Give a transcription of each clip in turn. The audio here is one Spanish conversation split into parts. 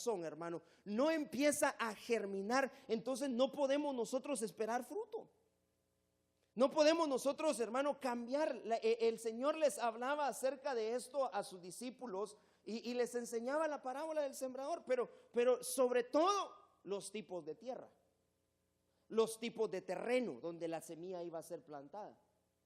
corazón, hermano, no empieza a germinar, entonces no podemos nosotros esperar fruto. No podemos nosotros, hermano, cambiar. El Señor les hablaba acerca de esto a sus discípulos y les enseñaba la parábola del sembrador, pero sobre todo los tipos de tierra, los tipos de terreno donde la semilla iba a ser plantada.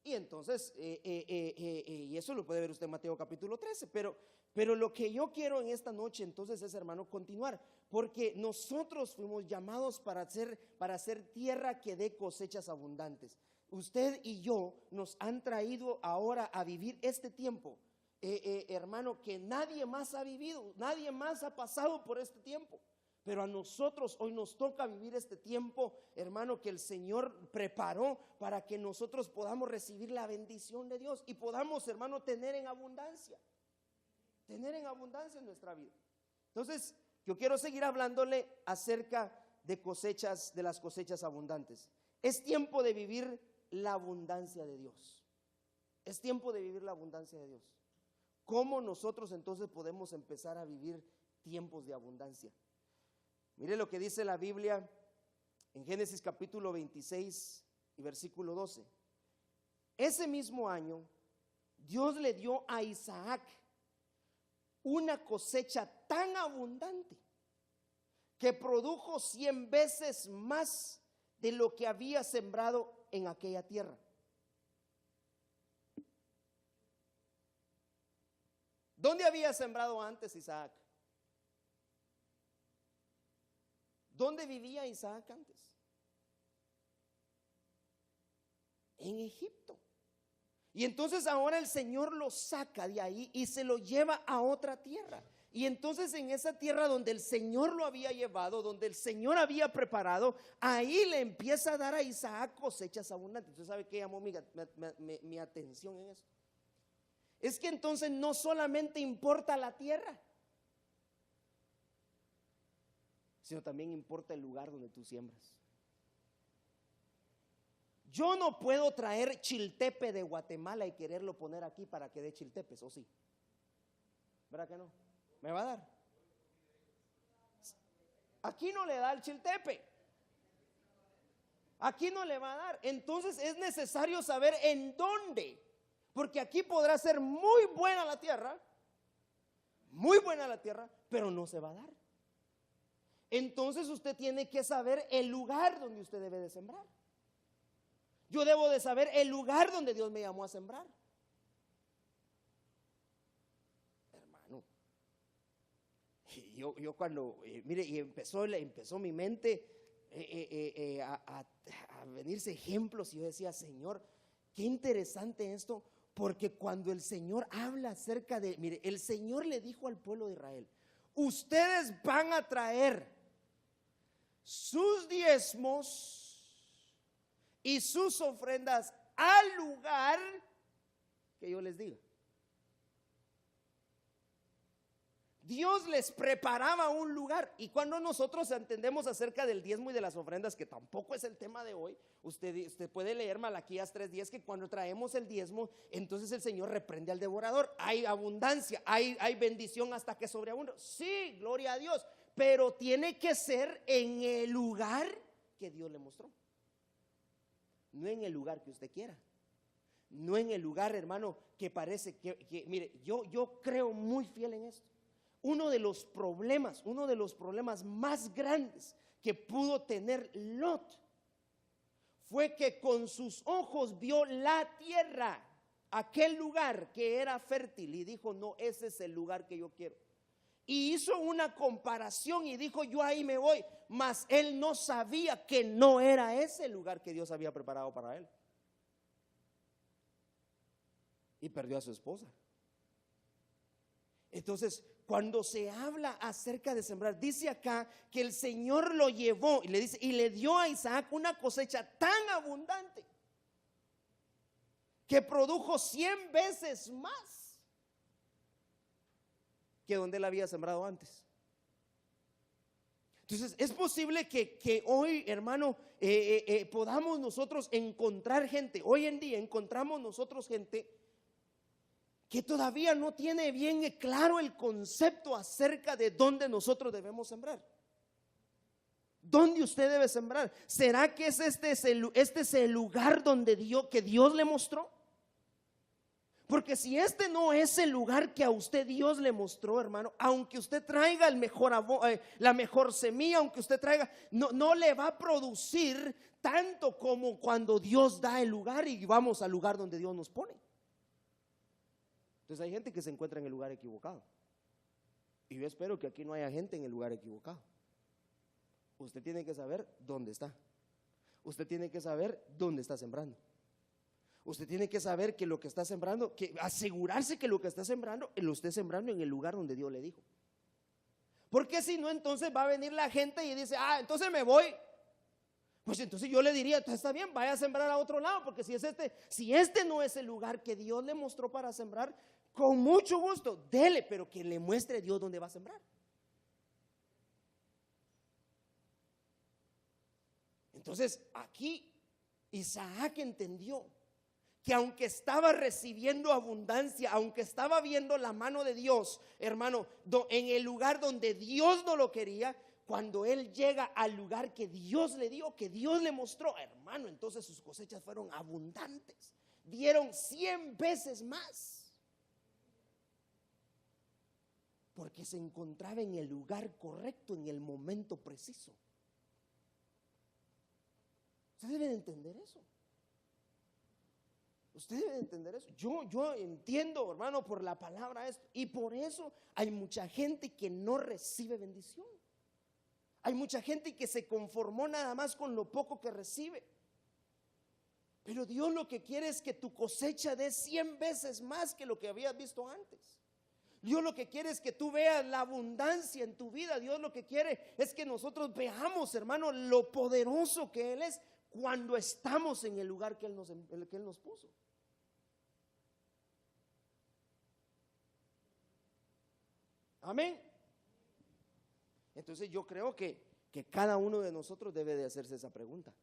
Y entonces, y eso lo puede ver usted en Mateo capítulo 13, pero lo que yo quiero en esta noche entonces es, hermano, continuar, porque nosotros fuimos llamados para hacer tierra que dé cosechas abundantes. Usted y yo nos han traído ahora a vivir este tiempo, hermano, que nadie más ha vivido, nadie más ha pasado por este tiempo. Pero a nosotros hoy nos toca vivir este tiempo, hermano, que el Señor preparó para que nosotros podamos recibir la bendición de Dios y podamos, hermano, tener en abundancia en nuestra vida. Entonces, yo quiero seguir hablándole acerca de cosechas, de las cosechas abundantes. Es tiempo de vivir la abundancia de Dios. Es tiempo de vivir la abundancia de Dios. ¿Cómo nosotros entonces podemos empezar a vivir tiempos de abundancia? Mire lo que dice la Biblia en Génesis capítulo 26 y versículo 12. Ese mismo año, Dios le dio a Isaac una cosecha tan abundante que produjo 100 veces más de lo que había sembrado en aquella tierra. ¿Dónde había sembrado antes Isaac? ¿Dónde vivía Isaac antes? En Egipto. Y entonces ahora el Señor lo saca de ahí y se lo lleva a otra tierra. Y entonces en esa tierra donde el Señor lo había llevado, donde el Señor había preparado, ahí le empieza a dar a Isaac cosechas abundantes. ¿Usted sabe qué llamó mi atención en eso? Es que entonces no solamente importa la tierra, sino también importa el lugar donde tú siembras. Yo no puedo traer chiltepe de Guatemala y quererlo poner aquí para que dé chiltepes, ¿o sí? ¿Verdad que no? ¿Me va a dar? Aquí no le da el chiltepe. Aquí no le va a dar. Entonces es necesario saber en dónde, porque aquí podrá ser muy buena la tierra, pero no se va a dar. Entonces usted tiene que saber el lugar donde usted debe de sembrar. Yo debo de saber el lugar donde Dios me llamó a sembrar. Hermano, yo cuando, mire, y empezó mi mente a venirse ejemplos, y yo decía, Señor, qué interesante esto, porque cuando el Señor habla acerca de, mire, el Señor le dijo al pueblo de Israel: ustedes van a traer sus diezmos y sus ofrendas al lugar que yo les diga. Dios les preparaba un lugar. Y cuando nosotros entendemos acerca del diezmo y de las ofrendas, que tampoco es el tema de hoy, usted puede leer Malaquías 3:10, que cuando traemos el diezmo, entonces el Señor reprende al devorador. Hay abundancia, hay bendición hasta que sobreabunda. Sí, gloria a Dios, pero tiene que ser en el lugar que Dios le mostró, no en el lugar que usted quiera, no en el lugar, hermano, que parece que mire, yo creo muy fiel en esto. Uno de los problemas más grandes que pudo tener Lot fue que con sus ojos vio la tierra, aquel lugar que era fértil, y dijo: no, ese es el lugar que yo quiero. Y hizo una comparación y dijo: yo ahí me voy. Mas él no sabía que no era ese el lugar que Dios había preparado para él. Y perdió a su esposa. Entonces, cuando se habla acerca de sembrar, dice acá que el Señor lo llevó y le dice, y le dio a Isaac una cosecha tan abundante que produjo 100 veces más que donde él había sembrado antes. Entonces es posible que hoy, hermano, podamos nosotros encontrar gente. Hoy en día encontramos nosotros gente que todavía no tiene bien claro el concepto acerca de dónde nosotros debemos sembrar. ¿Dónde usted debe sembrar? ¿Será que este es el lugar donde que Dios le mostró? Porque si este no es el lugar que a usted Dios le mostró, hermano, aunque usted traiga la mejor semilla, aunque usted traiga, no le va a producir tanto como cuando Dios da el lugar y vamos al lugar donde Dios nos pone. Entonces hay gente que se encuentra en el lugar equivocado. Y yo espero que aquí no haya gente en el lugar equivocado. Usted tiene que saber dónde está. Usted tiene que saber dónde está sembrando. Usted tiene que saber que lo que está sembrando, que asegurarse que lo que está sembrando, lo esté sembrando en el lugar donde Dios le dijo. Porque si no, entonces va a venir la gente y dice, entonces me voy. Pues entonces yo le diría, entonces está bien, vaya a sembrar a otro lado, porque si este no es el lugar que Dios le mostró para sembrar, con mucho gusto, dele, pero que le muestre a Dios dónde va a sembrar. Entonces aquí Isaac entendió que aunque estaba recibiendo abundancia, aunque estaba viendo la mano de Dios, hermano, en el lugar donde Dios no lo quería, cuando él llega al lugar que Dios le dio, que Dios le mostró, hermano, entonces sus cosechas fueron abundantes, dieron 100 veces más, porque se encontraba en el lugar correcto, en el momento preciso. Ustedes deben entender eso. Usted debe entender eso. Yo entiendo, hermano, por la palabra esto. Y por eso hay mucha gente que no recibe bendición. Hay mucha gente que se conformó nada más con lo poco que recibe. Pero Dios lo que quiere es que tu cosecha dé 100 veces más que lo que habías visto antes. Dios lo que quiere es que tú veas la abundancia en tu vida. Dios lo que quiere es que nosotros veamos, hermano, lo poderoso que Él es cuando estamos en el lugar que Él nos puso. Amén. Entonces yo creo que cada uno de nosotros debe de hacerse esa pregunta.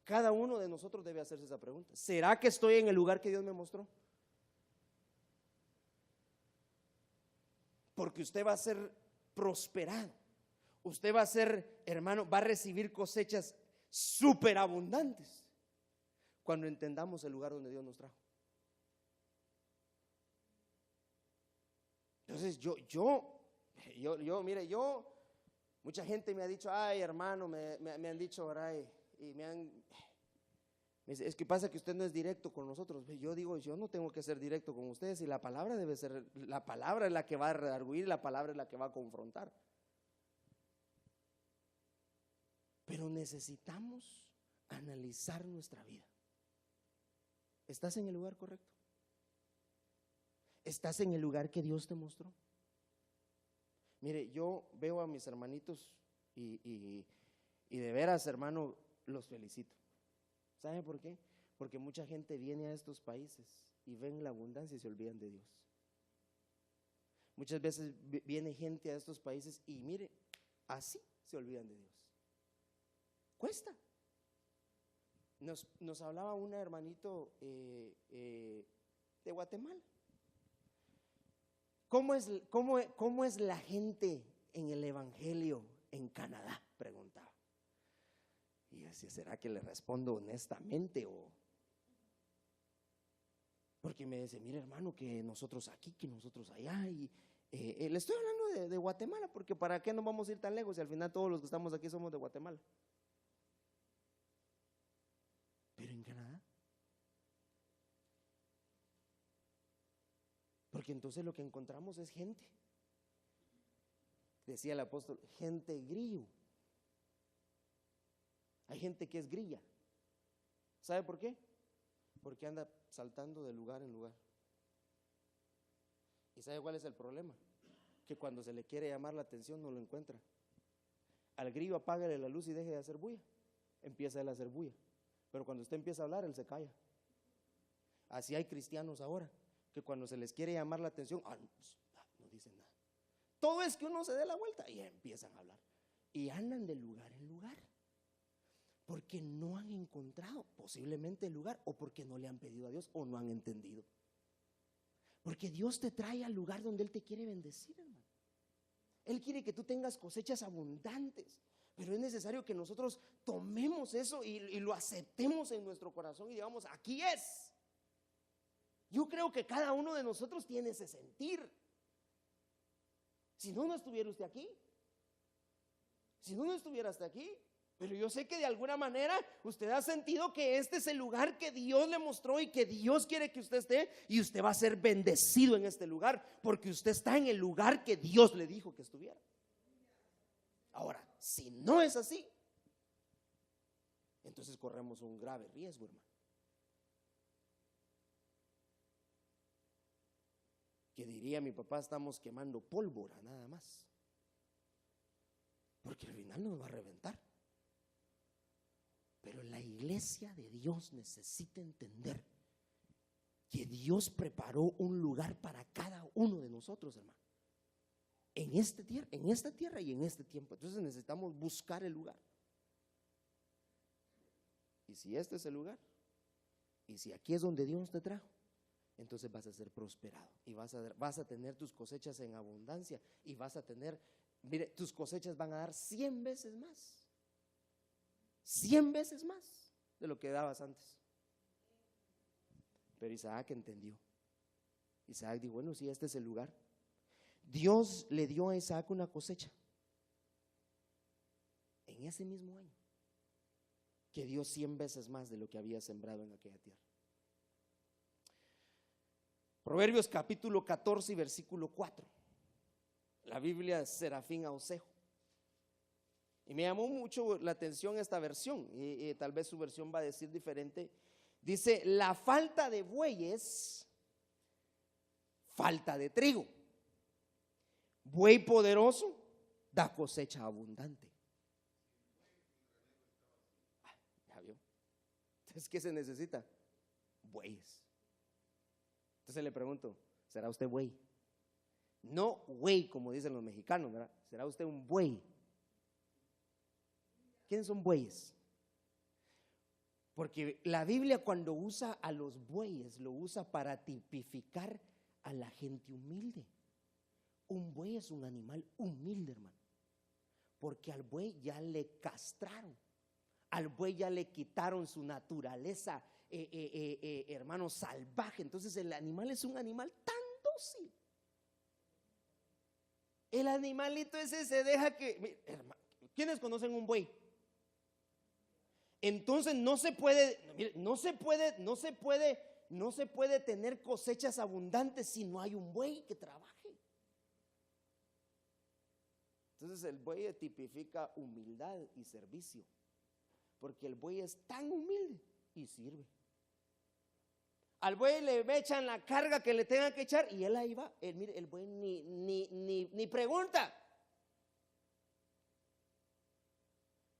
Cada uno de nosotros debe hacerse esa pregunta. ¿Será que estoy en el lugar que Dios me mostró? Porque usted va a ser prosperado. Usted va a ser, hermano, va a recibir cosechas superabundantes cuando entendamos el lugar donde Dios nos trajo. Entonces mire, mucha gente me ha dicho, hermano, me han dicho, y me dice, es que pasa que usted no es directo con nosotros. Yo digo, yo no tengo que ser directo con ustedes, y la palabra es la que va a redarguir, la palabra es la que va a confrontar. Pero necesitamos analizar nuestra vida. ¿Estás en el lugar correcto? ¿Estás en el lugar que Dios te mostró? Mire, yo veo a mis hermanitos y de veras, hermano, los felicito. ¿Sabe por qué? Porque mucha gente viene a estos países y ven la abundancia y se olvidan de Dios. Muchas veces viene gente a estos países y mire, así se olvidan de Dios. Cuesta. Nos hablaba un hermanito de Guatemala. ¿Cómo es la gente en el evangelio en Canadá? Preguntaba. Y yo decía, ¿será que le respondo honestamente o? Porque me dice, mire hermano, que nosotros aquí, que nosotros allá. Y le estoy hablando de Guatemala, porque ¿para qué nos vamos a ir tan lejos si al final todos los que estamos aquí somos de Guatemala? Pero en Canadá. Porque entonces lo que encontramos es gente, decía el apóstol, gente grillo. Hay gente que es grilla. ¿Sabe por qué? Porque anda saltando de lugar en lugar. ¿Y sabe cuál es el problema? Que cuando se le quiere llamar la atención no lo encuentra. Al grillo apágale la luz y deje de hacer bulla. Empieza él a hacer bulla. Pero cuando usted empieza a hablar, él se calla. Así hay cristianos ahora, que cuando se les quiere llamar la atención, no dicen nada. Todo es que uno se dé la vuelta y empiezan a hablar. Y andan de lugar en lugar. Porque no han encontrado posiblemente el lugar, o porque no le han pedido a Dios, o no han entendido. Porque Dios te trae al lugar donde Él te quiere bendecir, hermano. Él quiere que tú tengas cosechas abundantes, pero es necesario que nosotros tomemos eso y lo aceptemos en nuestro corazón y digamos, aquí es. Yo creo que cada uno de nosotros tiene ese sentir. Si no, no estuviera usted aquí. Si no, no estuviera hasta aquí. Pero yo sé que de alguna manera usted ha sentido que este es el lugar que Dios le mostró y que Dios quiere que usted esté, y usted va a ser bendecido en este lugar porque usted está en el lugar que Dios le dijo que estuviera. Ahora, si no es así, entonces corremos un grave riesgo, hermano. Que diría mi papá, estamos quemando pólvora nada más, porque al final nos va a reventar. Pero la iglesia de Dios necesita entender que Dios preparó un lugar para cada uno de nosotros, hermano, en esta tierra y en este tiempo. Entonces necesitamos buscar el lugar. Y si este es el lugar, y si aquí es donde Dios te trajo, entonces vas a ser prosperado y vas a tener tus cosechas en abundancia, y vas a tener, mire, tus cosechas van a dar 100 veces más. 100 veces más de lo que dabas antes. Pero Isaac entendió. Isaac dijo, bueno, si este es el lugar. Dios le dio a Isaac una cosecha en ese mismo año, que dio 100 veces más de lo que había sembrado en aquella tierra. Proverbios capítulo 14 y versículo 4. La Biblia Serafín Ausejo. Y me llamó mucho la atención esta versión, y tal vez su versión va a decir diferente. Dice, la falta de bueyes, falta de trigo. Buey poderoso da cosecha abundante. ¿Ya vio? Entonces, ¿qué se necesita? Bueyes. Entonces le pregunto, ¿será usted buey? No güey como dicen los mexicanos, ¿verdad? ¿Será usted un buey? ¿Quiénes son bueyes? Porque la Biblia, cuando usa a los bueyes, lo usa para tipificar a la gente humilde. Un buey es un animal humilde, hermano, porque al buey ya le castraron, al buey ya le quitaron su naturaleza, hermano, salvaje. Entonces el animal es un animal tan dócil. El animalito ese se deja que, hermano, ¿quiénes conocen un buey? Entonces no se puede tener cosechas abundantes si no hay un buey que trabaje. Entonces el buey tipifica humildad y servicio, porque el buey es tan humilde y sirve. Al buey le echan la carga que le tengan que echar y él ahí va. Mire, el buey ni pregunta,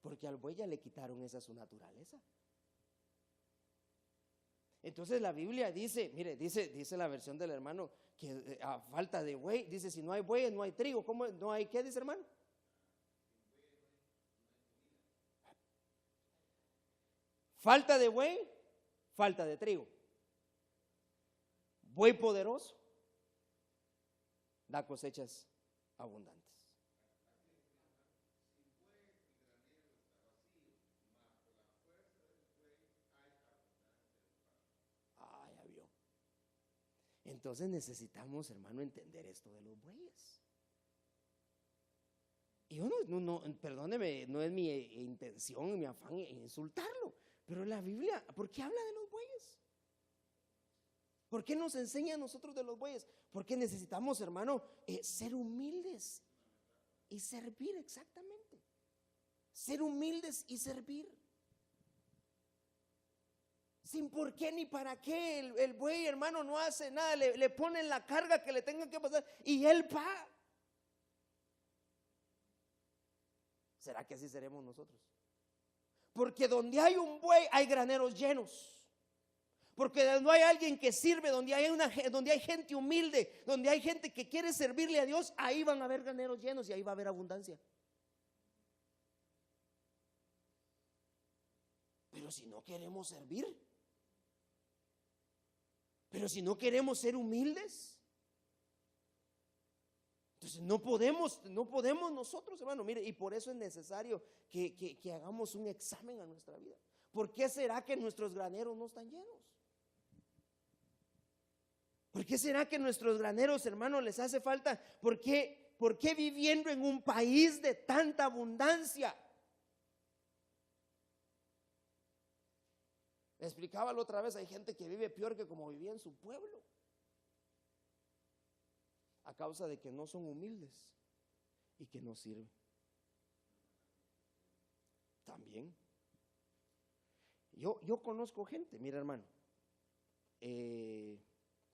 porque al buey ya le quitaron esa su naturaleza. Entonces la Biblia dice, mire, dice la versión del hermano que a falta de buey, dice, si no hay buey no hay trigo. ¿Cómo no hay qué, dice hermano? Falta de buey, falta de trigo. Buey poderoso da cosechas abundantes. Ya vio. Entonces necesitamos, hermano, entender esto de los bueyes. Y yo perdóneme, no es mi intención, mi afán insultarlo, pero la Biblia, ¿por qué habla de los bueyes? ¿Por qué nos enseña a nosotros de los bueyes? Porque necesitamos, hermano, ser humildes y servir, exactamente. Ser humildes y servir. Sin por qué ni para qué. El buey, hermano, no hace nada. Le ponen la carga que le tengan que pasar y él va. ¿Será que así seremos nosotros? Porque donde hay un buey hay graneros llenos. Porque donde hay alguien que sirve, donde hay gente humilde, donde hay gente que quiere servirle a Dios, ahí van a haber graneros llenos y ahí va a haber abundancia. Pero si no queremos servir, pero si no queremos ser humildes, entonces no podemos nosotros, hermano. Mire, y por eso es necesario que hagamos un examen a nuestra vida. ¿Por qué será que nuestros graneros no están llenos? ¿Por qué será que nuestros graneros, hermanos, les hace falta? ¿Por qué viviendo en un país de tanta abundancia? Le explicaba la otra vez, hay gente que vive peor que como vivía en su pueblo, a causa de que no son humildes y que no sirven. También yo conozco gente, mira, hermano,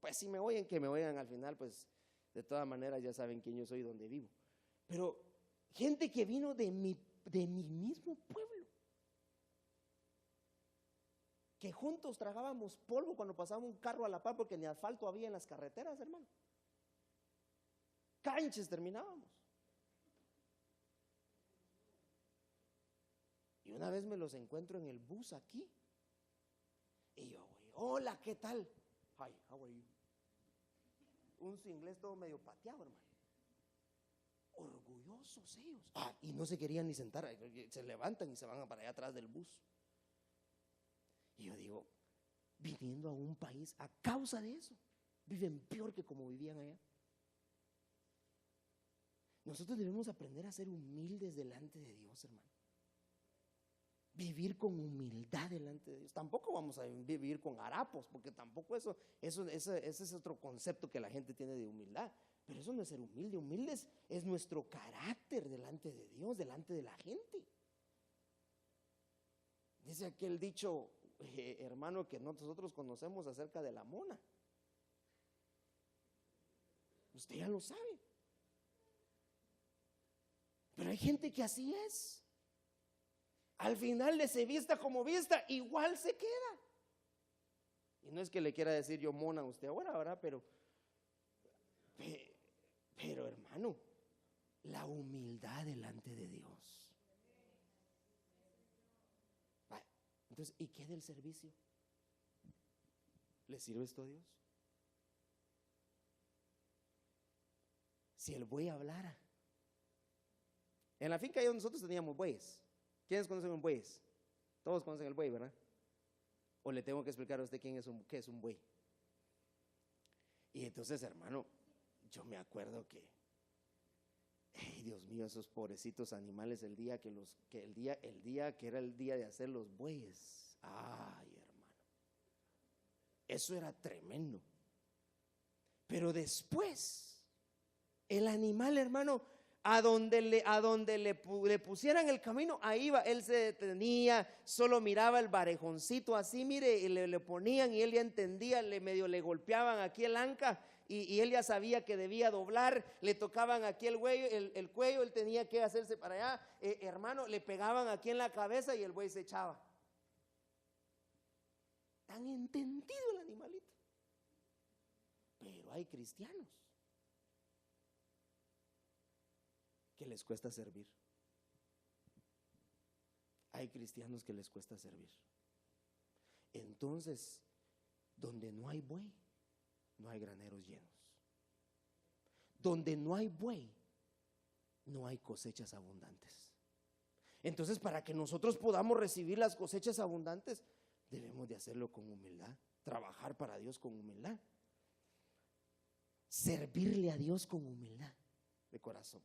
pues si me oyen, que me oigan al final, pues de todas maneras ya saben quién yo soy y dónde vivo. Pero gente que vino de mi mismo pueblo, que juntos tragábamos polvo cuando pasaba un carro a la par, porque ni asfalto había en las carreteras, hermano. Canches terminábamos. Y una vez me los encuentro en el bus aquí, y yo, hola, ¿qué tal? Hi, how are you? Un inglés todo medio pateado, hermano. Orgullosos ellos. Y no se querían ni sentar, se levantan y se van para allá atrás del bus. Y yo digo, viniendo a un país, a causa de eso, viven peor que como vivían allá. Nosotros debemos aprender a ser humildes delante de Dios, hermano. Vivir con humildad delante de Dios. Tampoco vamos a vivir con harapos, porque tampoco ese es otro concepto que la gente tiene de humildad. Pero eso no es ser humilde. Humilde es nuestro carácter delante de Dios, delante de la gente. Dice aquel dicho, hermano, que nosotros conocemos acerca de la mona. Usted ya lo sabe. Pero hay gente que así es. Al final de se vista como vista, igual se queda. Y no es que le quiera decir yo mona a usted ahora, ¿verdad? Pero hermano, la humildad delante de Dios. Entonces, ¿y qué del servicio? ¿Le sirve esto a Dios? Si el buey hablara. En la finca ahí nosotros teníamos bueyes. ¿Quiénes conocen un buey? Todos conocen el buey, ¿verdad? ¿O le tengo que explicar a usted qué es un buey? Y entonces, hermano, yo me acuerdo que, Dios mío, esos pobrecitos animales, el día que era el día de hacer los bueyes, ay, hermano, eso era tremendo. Pero después, el animal, hermano, a donde le pusieran el camino, ahí iba. Él se detenía, solo miraba el varejoncito así, mire, y le ponían, y él ya entendía, le golpeaban aquí el anca, y él ya sabía que debía doblar. Le tocaban aquí el cuello, él tenía que hacerse para allá, hermano, le pegaban aquí en la cabeza y el buey se echaba. Tan entendido el animalito. Pero hay cristianos que les cuesta servir. Hay cristianos que les cuesta servir. Entonces, donde no hay buey, no hay graneros llenos. Donde no hay buey, no hay cosechas abundantes. Entonces, para que nosotros podamos recibir las cosechas abundantes, debemos de hacerlo con humildad, trabajar para Dios con humildad, servirle a Dios con humildad de corazón.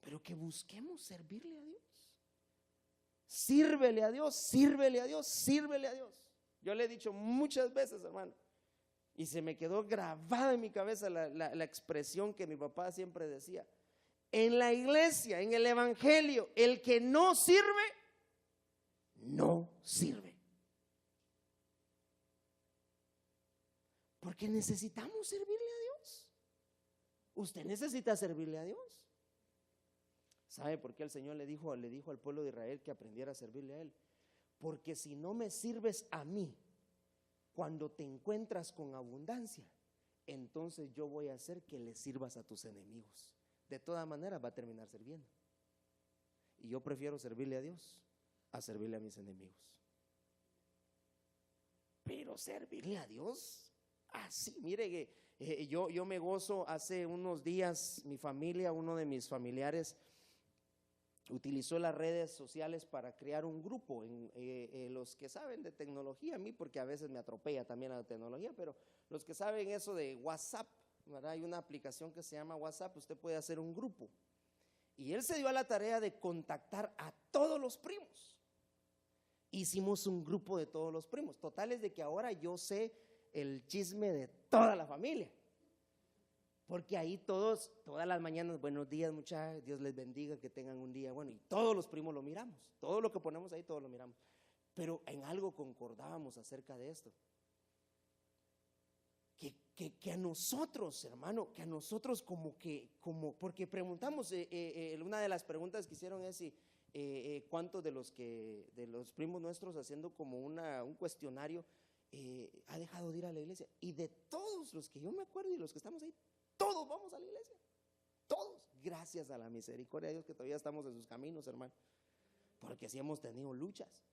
Pero que busquemos servirle a Dios. Sírvele a Dios, sírvele a Dios, sírvele a Dios. Yo le he dicho muchas veces, hermano, y se me quedó grabada en mi cabeza la expresión que mi papá siempre decía: en la iglesia, en el evangelio, el que no sirve, no sirve. Porque necesitamos servirle a Dios. Usted necesita servirle a Dios. ¿Sabe por qué el Señor le dijo al pueblo de Israel que aprendiera a servirle a Él? Porque si no me sirves a mí, cuando te encuentras con abundancia, entonces yo voy a hacer que le sirvas a tus enemigos. De todas maneras va a terminar sirviendo. y yo prefiero servirle a Dios a servirle a mis enemigos. Pero servirle a Dios así, mire que yo me gozo. Hace unos días mi familia, uno de mis familiares utilizó las redes sociales para crear un grupo. Los que saben de tecnología, a mí porque a veces me atropella también la tecnología, pero los que saben eso de WhatsApp, ¿verdad? Hay una aplicación que se llama WhatsApp, usted puede hacer un grupo. Y él se dio a la tarea de contactar a todos los primos. Hicimos un grupo de todos los primos. Total es de que ahora yo sé el chisme de toda la familia. Porque ahí todas las mañanas, buenos días muchachos, Dios les bendiga, que tengan un día bueno. Y todos los primos lo miramos, todo lo que ponemos ahí, todos lo miramos. Pero en algo concordábamos acerca de esto. Que a nosotros, hermano, que a nosotros porque preguntamos, una de las preguntas que hicieron es si cuántos de los primos nuestros, haciendo como un cuestionario, ha dejado de ir a la iglesia. Y de todos los que yo me acuerdo y los que estamos ahí, todos vamos a la iglesia, todos, gracias a la misericordia de Dios que todavía estamos en sus caminos, hermano, porque sí hemos tenido luchas.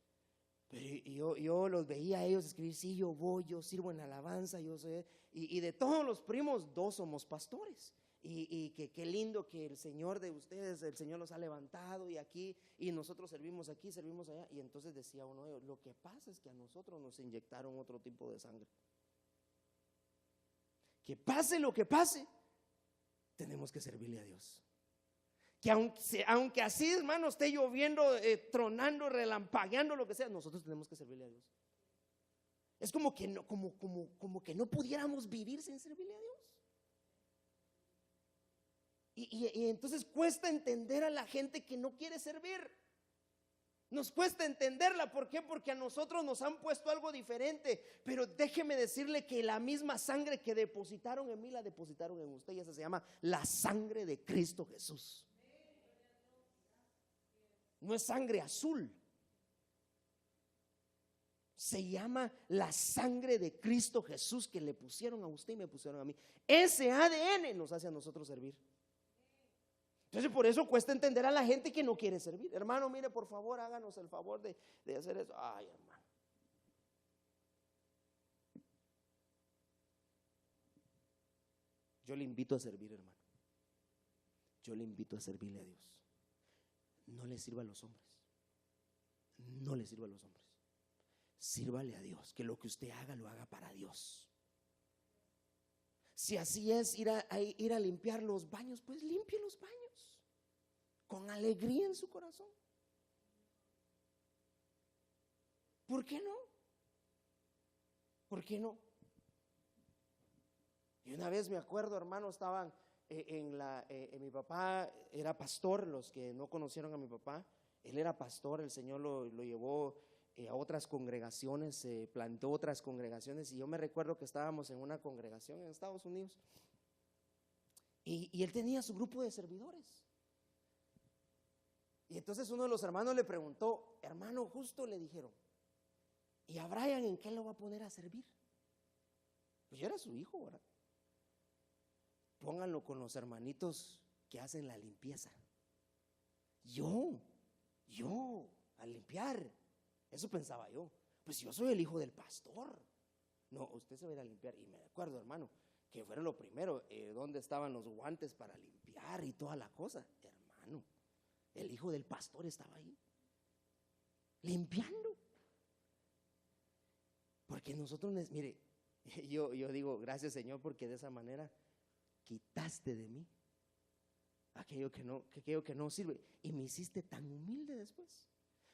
Pero yo los veía a ellos escribir, sí, yo voy, yo sirvo en la alabanza, yo soy, y de todos los primos, 2 somos pastores. Y qué lindo que el Señor de ustedes, el Señor los ha levantado, y aquí, y nosotros servimos aquí, servimos allá. Y entonces decía uno de ellos, lo que pasa es que a nosotros nos inyectaron otro tipo de sangre. Que pase lo que pase, tenemos que servirle a Dios. Que aunque así, hermano, esté lloviendo, tronando, relampagueando, lo que sea, nosotros tenemos que servirle a Dios. Es como que no pudiéramos vivir sin servirle a Dios. Y entonces cuesta entender a la gente que no quiere servir. Nos cuesta entenderla. ¿Por qué? Porque a nosotros nos han puesto algo diferente. Pero déjeme decirle que la misma sangre que depositaron en mí, la depositaron en usted. Y esa se llama la sangre de Cristo Jesús. No es sangre azul. Se llama la sangre de Cristo Jesús, que le pusieron a usted y me pusieron a mí. Ese ADN nos hace a nosotros servir. Entonces por eso cuesta entender a la gente que no quiere servir. Hermano, mire, por favor, háganos el favor de hacer eso. Ay, hermano. Yo le invito a servir, hermano. Yo le invito a servirle a Dios. No le sirva a los hombres. No le sirva a los hombres. Sírvale a Dios. Que lo que usted haga, lo haga para Dios. Si así es ir a limpiar los baños, pues limpie los baños con alegría en su corazón. ¿Por qué no? ¿Por qué no? Y una vez me acuerdo, hermano, estaban mi papá era pastor. Los que no conocieron a mi papá, él era pastor. El Señor lo llevó a otras congregaciones, plantó otras congregaciones. Y yo me recuerdo que estábamos en una congregación en Estados Unidos, y él tenía su grupo de servidores. Y entonces uno de los hermanos le preguntó, hermano, justo le dijeron, ¿y a Brian en qué lo va a poner a servir? Pues yo era su hijo, ¿verdad? Pónganlo con los hermanitos que hacen la limpieza. Yo a limpiar. Eso pensaba yo. Pues yo soy el hijo del pastor. No, usted se va a ir a limpiar. Y me acuerdo, hermano, que fueron lo primero, ¿dónde estaban los guantes para limpiar y toda la cosa? Hermano, el hijo del pastor estaba ahí limpiando. Porque nosotros, mire, yo digo, gracias, Señor, porque de esa manera quitaste de mí aquello que no sirve, y me hiciste tan humilde después.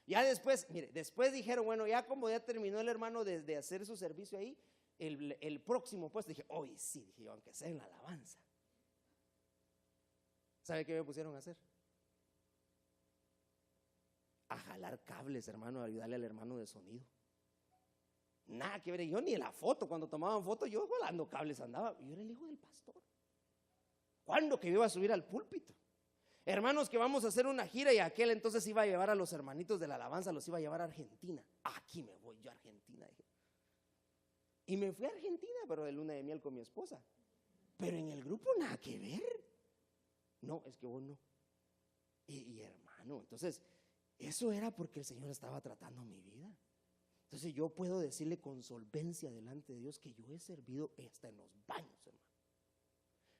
Ya después, mire, después dijeron, bueno, ya como ya terminó el hermano de hacer su servicio ahí, el próximo puesto, dije, hoy sí, dije yo, aunque sea en la alabanza. ¿Sabe qué me pusieron a hacer? A jalar cables, hermano, a ayudarle al hermano de sonido. Nada que ver, yo ni en la foto, cuando tomaban fotos, yo jalando cables andaba. Yo era el hijo del pastor. ¿Cuándo que yo iba a subir al púlpito? Hermanos, que vamos a hacer una gira, y aquel entonces iba a llevar a los hermanitos de la alabanza, los iba a llevar a Argentina. Aquí me voy yo a Argentina, dije. Y me fui a Argentina, pero de luna de miel con mi esposa. Pero en el grupo nada que ver. No, es que vos no. Y hermano, hermano, entonces eso era porque el Señor estaba tratando mi vida. Entonces yo puedo decirle con solvencia delante de Dios que yo he servido hasta en los baños, hermano.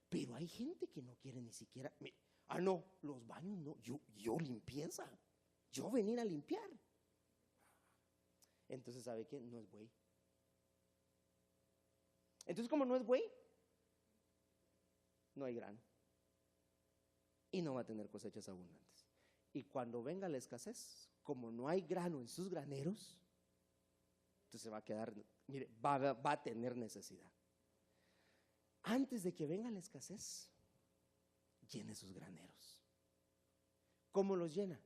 Pero hay gente que no quiere ni siquiera, no, los baños no, yo limpieza, yo venir a limpiar. Entonces, ¿sabe qué? No es buey. Entonces, como no es buey, no hay grano y no va a tener cosechas abundantes. Y cuando venga la escasez, como no hay grano en sus graneros, entonces va a quedar, mire, va a tener necesidad. Antes de que venga la escasez, llene sus graneros. ¿Cómo los llena?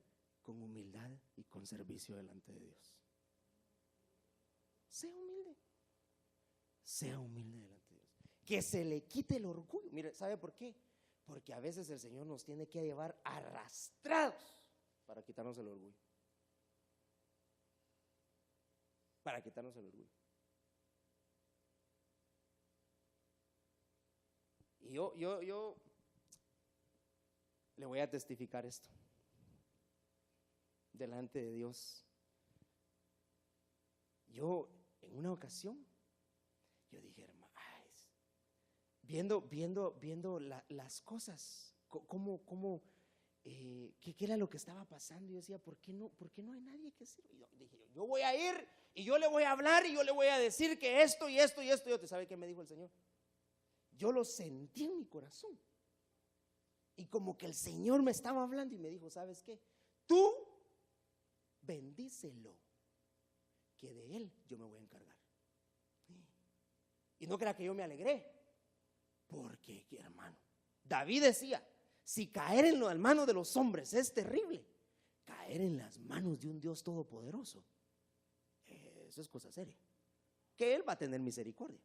Con humildad y con servicio delante de Dios. Sea humilde. Sea humilde delante de Dios. Que se le quite el orgullo. Mire, ¿sabe por qué? Porque a veces el Señor nos tiene que llevar arrastrados para quitarnos el orgullo. Para quitarnos el orgullo. Y yo le voy a testificar esto delante de Dios. Yo en una ocasión, yo dije, hermano, viendo las cosas, qué era lo que estaba pasando, yo decía, ¿por qué no hay nadie que sirva? Y dije, yo voy a ir y yo le voy a hablar y yo le voy a decir que esto y esto y esto y otro. ¿Sabe qué me dijo el Señor? Yo lo sentí en mi corazón y como que el Señor me estaba hablando y me dijo, ¿sabes qué? Tú bendícelo, que de él yo me voy a encargar. Y no crea que yo me alegré, porque hermano, David decía, si caer en las manos de los hombres es terrible, caer en las manos de un Dios todopoderoso, eso es cosa seria, que él va a tener misericordia.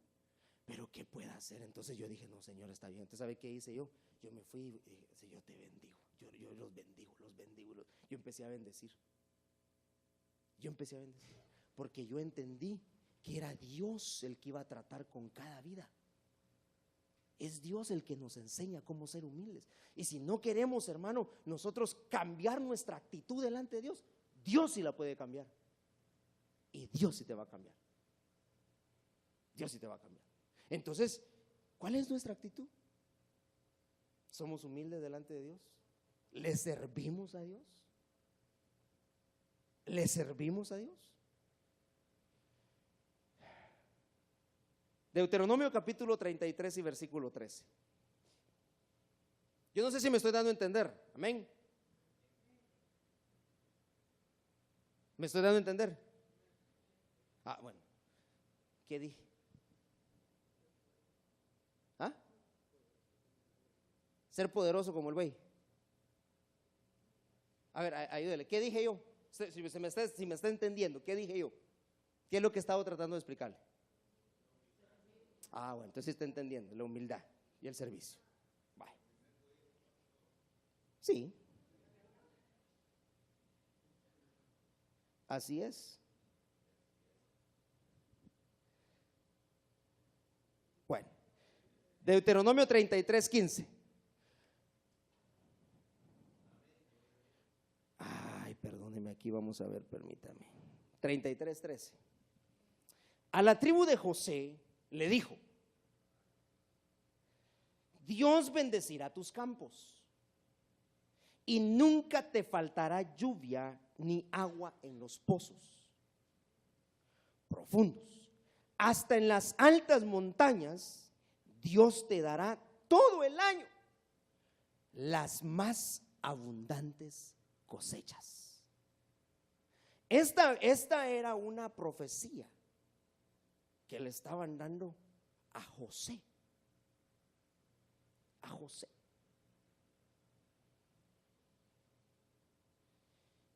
Pero ¿qué puede hacer? Entonces yo dije, no, Señor, está bien. Entonces, ¿sabe qué hice yo? Yo me fui y dije, Señor, te bendigo. Yo los bendigo. Yo empecé a bendecir. Porque yo entendí que era Dios el que iba a tratar con cada vida. Es Dios el que nos enseña cómo ser humildes. Y si no queremos, hermano, nosotros cambiar nuestra actitud delante de Dios, Dios sí la puede cambiar. Y Dios sí te va a cambiar. Dios sí te va a cambiar. Entonces, ¿cuál es nuestra actitud? ¿Somos humildes delante de Dios? ¿Le servimos a Dios? ¿Le servimos a Dios? Deuteronomio capítulo 33 y versículo 13. Yo no sé si me estoy dando a entender. Amén. ¿Me estoy dando a entender? Bueno. ¿Qué dije? Ser poderoso como el buey. A ver, ayúdele. ¿Qué dije yo? Si me está entendiendo, ¿qué dije yo? ¿Qué es lo que estaba tratando de explicarle? Bueno, entonces está entendiendo la humildad y el servicio. Vale. Sí. Así es. Bueno, Deuteronomio 33:15. Perdóneme, aquí vamos a ver, permítame. 33:13. A la tribu de José le dijo: Dios bendecirá tus campos y nunca te faltará lluvia ni agua en los pozos profundos. Hasta en las altas montañas Dios te dará todo el año las más abundantes cosechas. Esta era una profecía que le estaban dando a José. A José.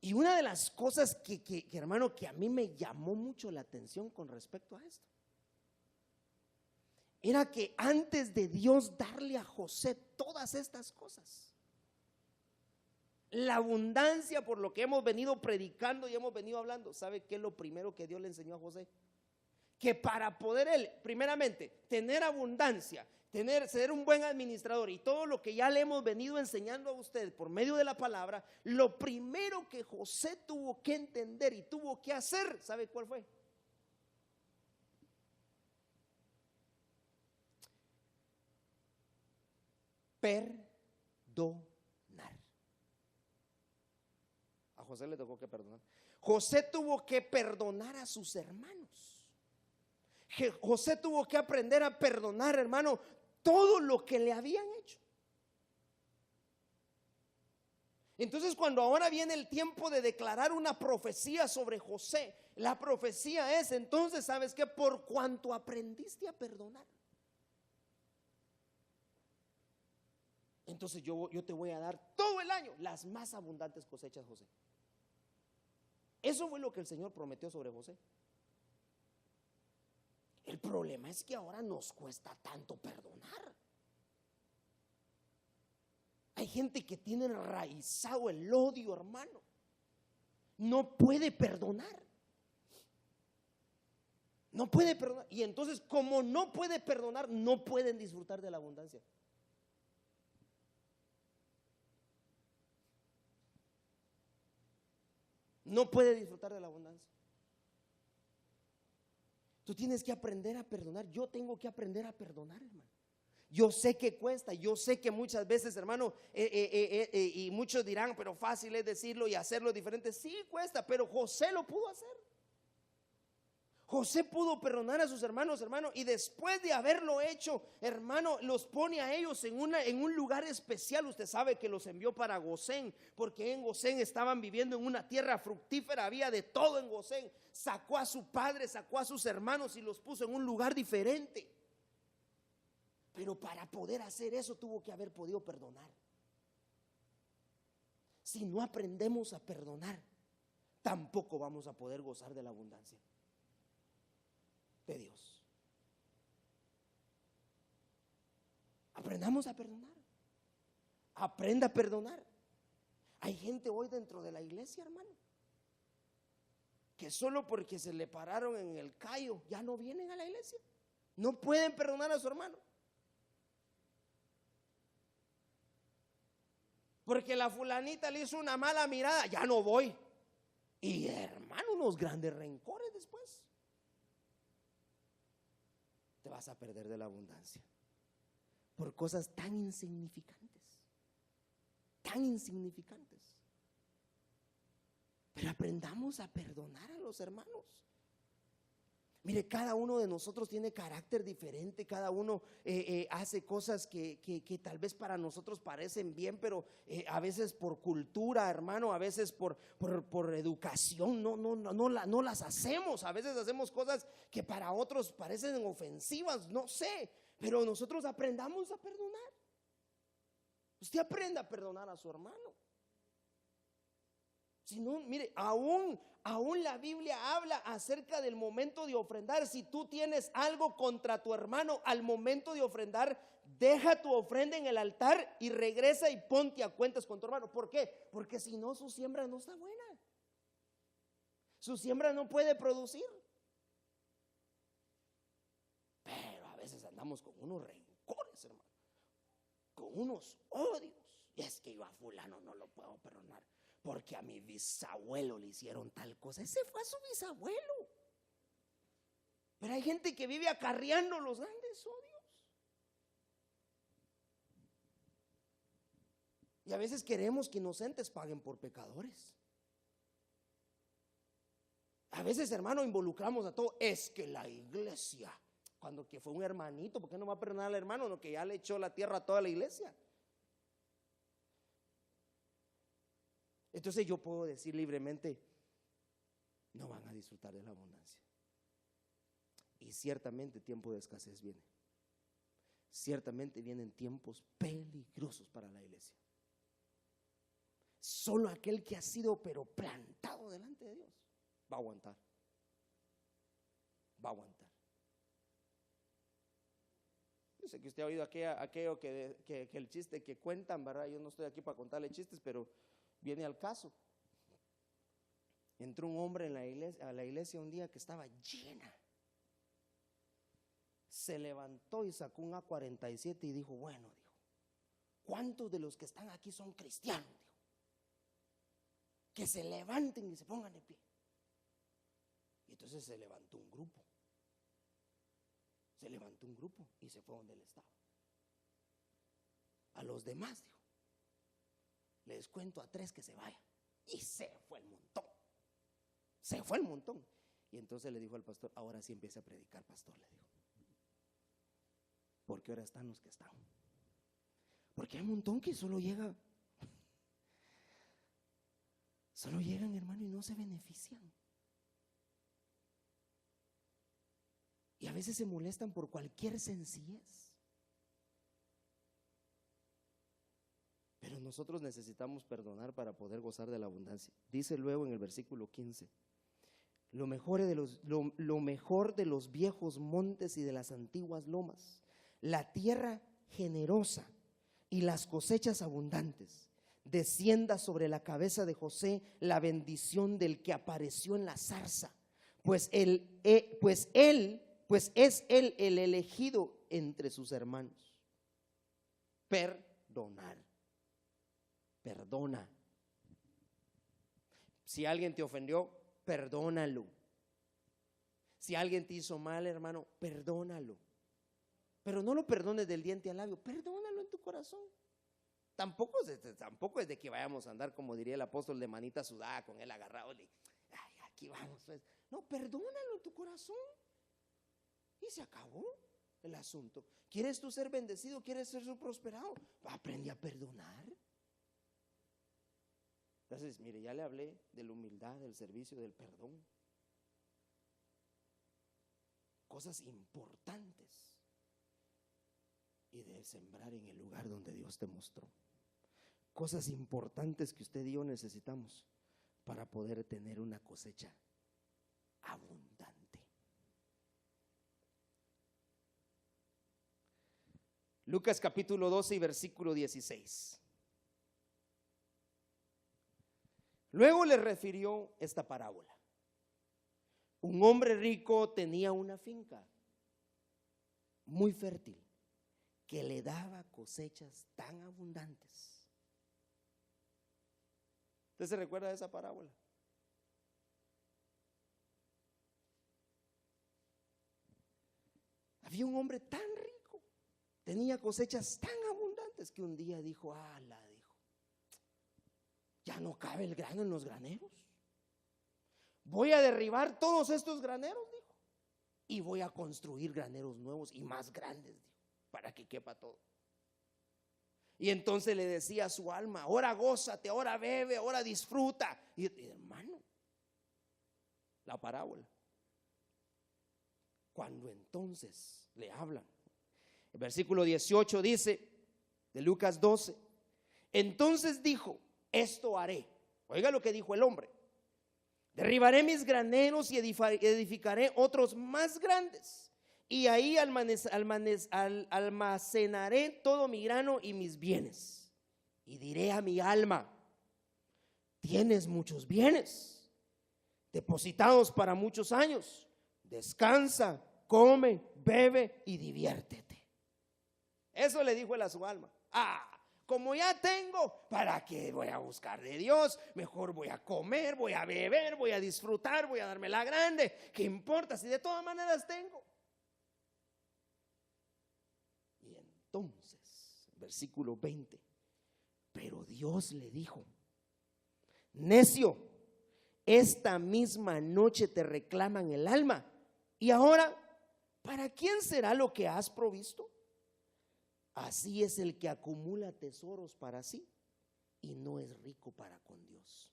Y una de las cosas que hermano, que a mí me llamó mucho la atención con respecto a esto, era que antes de Dios darle a José todas estas cosas, la abundancia, por lo que hemos venido predicando y hemos venido hablando, ¿sabe qué es lo primero que Dios le enseñó a José? Que para poder él, primeramente, tener abundancia, ser un buen administrador y todo lo que ya le hemos venido enseñando a usted por medio de la palabra, lo primero que José tuvo que entender y tuvo que hacer, ¿sabe cuál fue? Perdonar. A José le tocó que perdonar. José tuvo que perdonar a sus hermanos. José tuvo que aprender a perdonar, hermano, todo lo que le habían hecho. Entonces, cuando ahora viene el tiempo de declarar una profecía sobre José, la profecía es, entonces, ¿sabes qué? Por cuanto aprendiste a perdonar, entonces yo te voy a dar todo el año las más abundantes cosechas, José. Eso fue lo que el Señor prometió sobre José. El problema es que ahora nos cuesta tanto perdonar. Hay gente que tiene enraizado el odio, hermano. No puede perdonar. No puede perdonar. Y entonces, como no puede perdonar, no pueden disfrutar de la abundancia. No puede disfrutar de la abundancia. Tú tienes que aprender a perdonar. Yo tengo que aprender a perdonar, hermano. Yo sé que cuesta, yo sé que muchas veces, hermano, y muchos dirán, pero fácil es decirlo y hacerlo diferente. Sí cuesta, pero José lo pudo hacer. José pudo perdonar a sus hermanos, hermano, y después de haberlo hecho, hermano, los pone a ellos en un lugar especial. Usted sabe que los envió para Gosén, porque en Gosén estaban viviendo en una tierra fructífera, había de todo en Gosén. Sacó a su padre, sacó a sus hermanos y los puso en un lugar diferente. Pero para poder hacer eso tuvo que haber podido perdonar. Si no aprendemos a perdonar, tampoco vamos a poder gozar de la abundancia de Dios. Aprendamos a perdonar. Aprenda a perdonar. Hay gente hoy dentro de la iglesia, hermano, que solo porque se le pararon en el callo ya no vienen a la iglesia. No pueden perdonar a su hermano. Porque la fulanita le hizo una mala mirada, ya no voy. Y hermano, unos grandes rencores después. Te vas a perder de la abundancia por cosas tan insignificantes, tan insignificantes. Pero aprendamos a perdonar a los hermanos. Mire, cada uno de nosotros tiene carácter diferente, cada uno hace cosas que tal vez para nosotros parecen bien, pero a veces por cultura, hermano, a veces por educación no las hacemos. A veces hacemos cosas que para otros parecen ofensivas, no sé, pero nosotros aprendamos a perdonar. Usted aprenda a perdonar a su hermano. Si no, mire, aún la Biblia habla acerca del momento de ofrendar. Si tú tienes algo contra tu hermano al momento de ofrendar, deja tu ofrenda en el altar y regresa y ponte a cuentas con tu hermano. ¿Por qué? Porque si no, su siembra no está buena. Su siembra no puede producir. Pero a veces andamos con unos rencores, hermano, con unos odios. Y es que yo a fulano no lo puedo perdonar, porque a mi bisabuelo le hicieron tal cosa. Ese fue a su bisabuelo. Pero hay gente que vive acarreando los grandes odios. Y a veces queremos que inocentes paguen por pecadores. A veces, hermano, involucramos a todo. Es que la iglesia, cuando que fue un hermanito, ¿por qué no va a perdonar al hermano? No, que ya le echó la tierra a toda la iglesia. Entonces yo puedo decir libremente, no van a disfrutar de la abundancia. Y ciertamente tiempo de escasez viene. Ciertamente vienen tiempos peligrosos para la iglesia. Solo aquel que ha sido pero plantado delante de Dios va a aguantar. Va a aguantar. Yo sé que usted ha oído aquello que el chiste que cuentan, ¿verdad? Yo no estoy aquí para contarle chistes, pero viene al caso. Entró un hombre a la iglesia un día que estaba llena. se levantó y sacó un A47 y dijo, bueno, dijo, ¿cuántos de los que están aquí son cristianos? Dijo, que se levanten y se pongan de pie. Y entonces se levantó un grupo. Se levantó un grupo y se fue donde él estaba. A los demás, dijo, les cuento a 3 que se vayan. Y se fue el montón. Se fue el montón. Y entonces le dijo al pastor, ahora sí empieza a predicar, pastor, le dijo. Porque ahora están los que están. Porque hay un montón que solo llegan, hermano, y no se benefician. Y a veces se molestan por cualquier sencillez. Pero nosotros necesitamos perdonar para poder gozar de la abundancia. Dice luego en el versículo 15, lo mejor de los viejos montes y de las antiguas lomas, la tierra generosa y las cosechas abundantes. Descienda sobre la cabeza de José la bendición del que apareció en la zarza, pues es él el elegido entre sus hermanos. Perdonar. Perdona. Si alguien te ofendió, perdónalo. Si alguien te hizo mal, hermano, perdónalo. Pero no lo perdones del diente al labio, perdónalo en tu corazón. Tampoco es de que vayamos a andar, como diría el apóstol, de manita sudada con él agarrado. Ay, aquí vamos, pues. No, perdónalo en tu corazón. Y se acabó el asunto. ¿Quieres tú ser bendecido? ¿Quieres ser prosperado? Aprende a perdonar. Entonces, mire, ya le hablé de la humildad, del servicio, del perdón. Cosas importantes. Y de sembrar en el lugar donde Dios te mostró. Cosas importantes que usted y yo necesitamos para poder tener una cosecha abundante. Lucas capítulo 12 y versículo 16. Luego le refirió esta parábola. Un hombre rico tenía una finca muy fértil que le daba cosechas tan abundantes. ¿Usted se recuerda de esa parábola? Había un hombre tan rico, tenía cosechas tan abundantes que un día dijo, dijo, ya no cabe el grano en los graneros. Voy a derribar todos estos graneros, dijo, y voy a construir graneros nuevos y más grandes, dijo, para que quepa todo. Y entonces le decía a su alma, ahora gózate, ahora bebe, ahora disfruta. Y hermano, la parábola, cuando entonces le hablan, el versículo 18 dice de Lucas 12, entonces dijo, esto haré. Oiga lo que dijo el hombre: derribaré mis graneros y edificaré otros más grandes, y ahí almacenaré todo mi grano y mis bienes. Y diré a mi alma, tienes muchos bienes depositados para muchos años, descansa, come, bebe y diviértete. Eso le dijo él a su alma. Como ya tengo, ¿para qué voy a buscar de Dios? Mejor voy a comer, voy a beber, voy a disfrutar, voy a darme la grande. ¿Qué importa si de todas maneras tengo? Y entonces, versículo 20, pero Dios le dijo, necio, esta misma noche te reclaman el alma, y ahora, ¿para quién será lo que has provisto? Así es el que acumula tesoros para sí y no es rico para con Dios.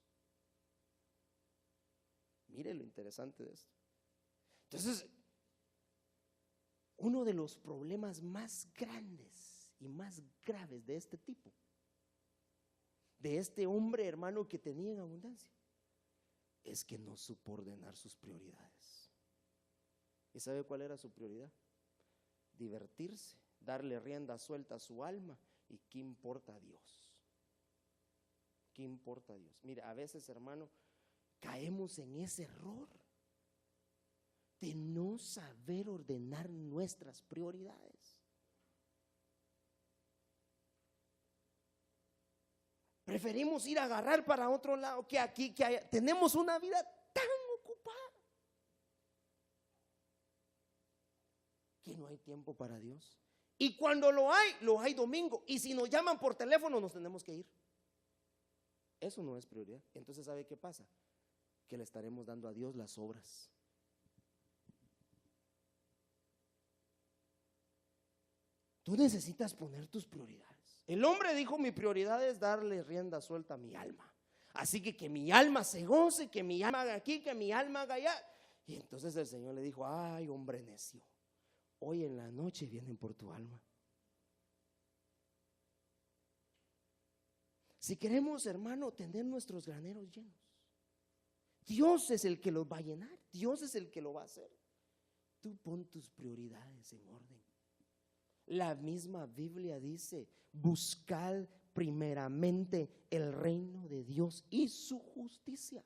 Mire lo interesante de esto. Entonces, uno de los problemas más grandes y más graves de este tipo, de este hombre, hermano, que tenía en abundancia, es que no supo ordenar sus prioridades. ¿Y sabe cuál era su prioridad? Divertirse, darle rienda suelta a su alma. ¿Y qué importa a Dios? ¿Qué importa a Dios? Mira, a veces, hermano, caemos en ese error de no saber ordenar nuestras prioridades. Preferimos ir a agarrar para otro lado que aquí, tenemos una vida tan ocupada que no hay tiempo para Dios. Y cuando lo hay domingo. Y si nos llaman por teléfono, nos tenemos que ir. Eso no es prioridad. Entonces, ¿sabe qué pasa? Que le estaremos dando a Dios las obras. Tú necesitas poner tus prioridades. El hombre dijo: mi prioridad es darle rienda suelta a mi alma. Así que mi alma se goce, que mi alma haga aquí, que mi alma haga allá. Y entonces el Señor le dijo: ay, hombre necio, hoy en la noche vienen por tu alma. Si queremos, hermano, tener nuestros graneros llenos, Dios es el que los va a llenar, Dios es el que lo va a hacer. Tú pon tus prioridades en orden. La misma Biblia dice: buscad primeramente el reino de Dios y su justicia,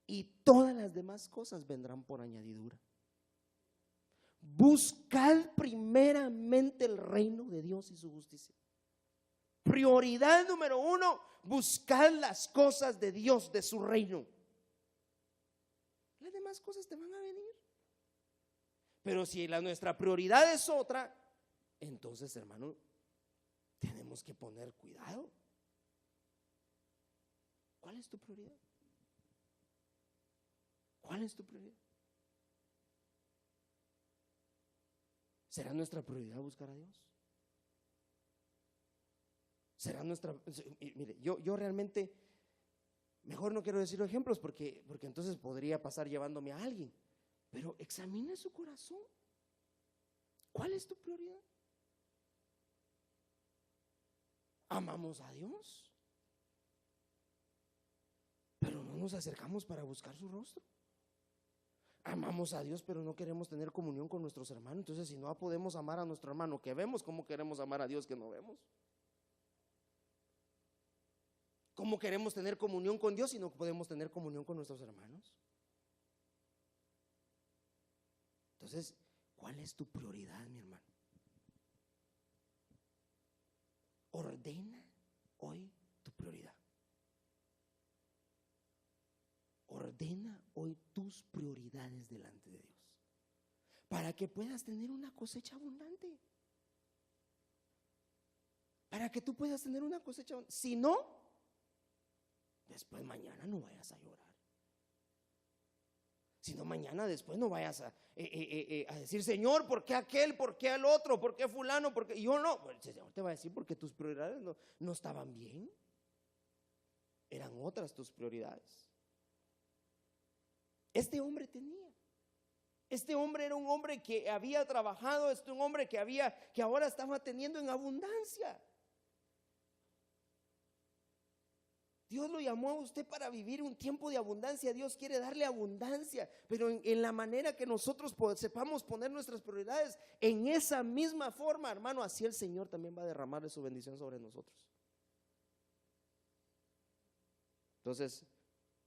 y todas las demás cosas vendrán por añadidura. Buscad primeramente el reino de Dios y su justicia. Prioridad número 1: buscad las cosas de Dios, de su reino. Las demás cosas te van a venir. Pero si nuestra prioridad es otra, entonces, hermano, tenemos que poner cuidado. ¿Cuál es tu prioridad? ¿Cuál es tu prioridad? ¿Será nuestra prioridad buscar a Dios? ¿Será nuestra? Mire, yo realmente, mejor no quiero decir ejemplos porque entonces podría pasar llevándome a alguien. Pero examine su corazón. ¿Cuál es tu prioridad? Amamos a Dios, pero no nos acercamos para buscar su rostro. Amamos a Dios, pero no queremos tener comunión con nuestros hermanos. Entonces, si no podemos amar a nuestro hermano que vemos, ¿cómo queremos amar a Dios que no vemos? ¿Cómo queremos tener comunión con Dios si no podemos tener comunión con nuestros hermanos? Entonces, ¿cuál es tu prioridad, mi hermano? Ordena hoy tu prioridad. Ordena hoy tus prioridades delante de Dios, para que puedas tener una cosecha abundante. Para que tú puedas tener una cosecha abundante. Si no, después mañana no vayas a llorar. Si no, mañana después no vayas a decir: Señor, ¿por qué aquel? ¿Por qué el otro? ¿Por qué fulano? ¿Por qué yo no? El Señor te va a decir: porque tus prioridades no estaban bien. Eran otras tus prioridades. Este hombre era un hombre que había trabajado, un hombre que ahora estaba teniendo en abundancia. Dios lo llamó a usted para vivir un tiempo de abundancia. Dios quiere darle abundancia, pero en la manera que nosotros sepamos poner nuestras prioridades, en esa misma forma, hermano, así el Señor también va a derramar su bendición sobre nosotros. Entonces,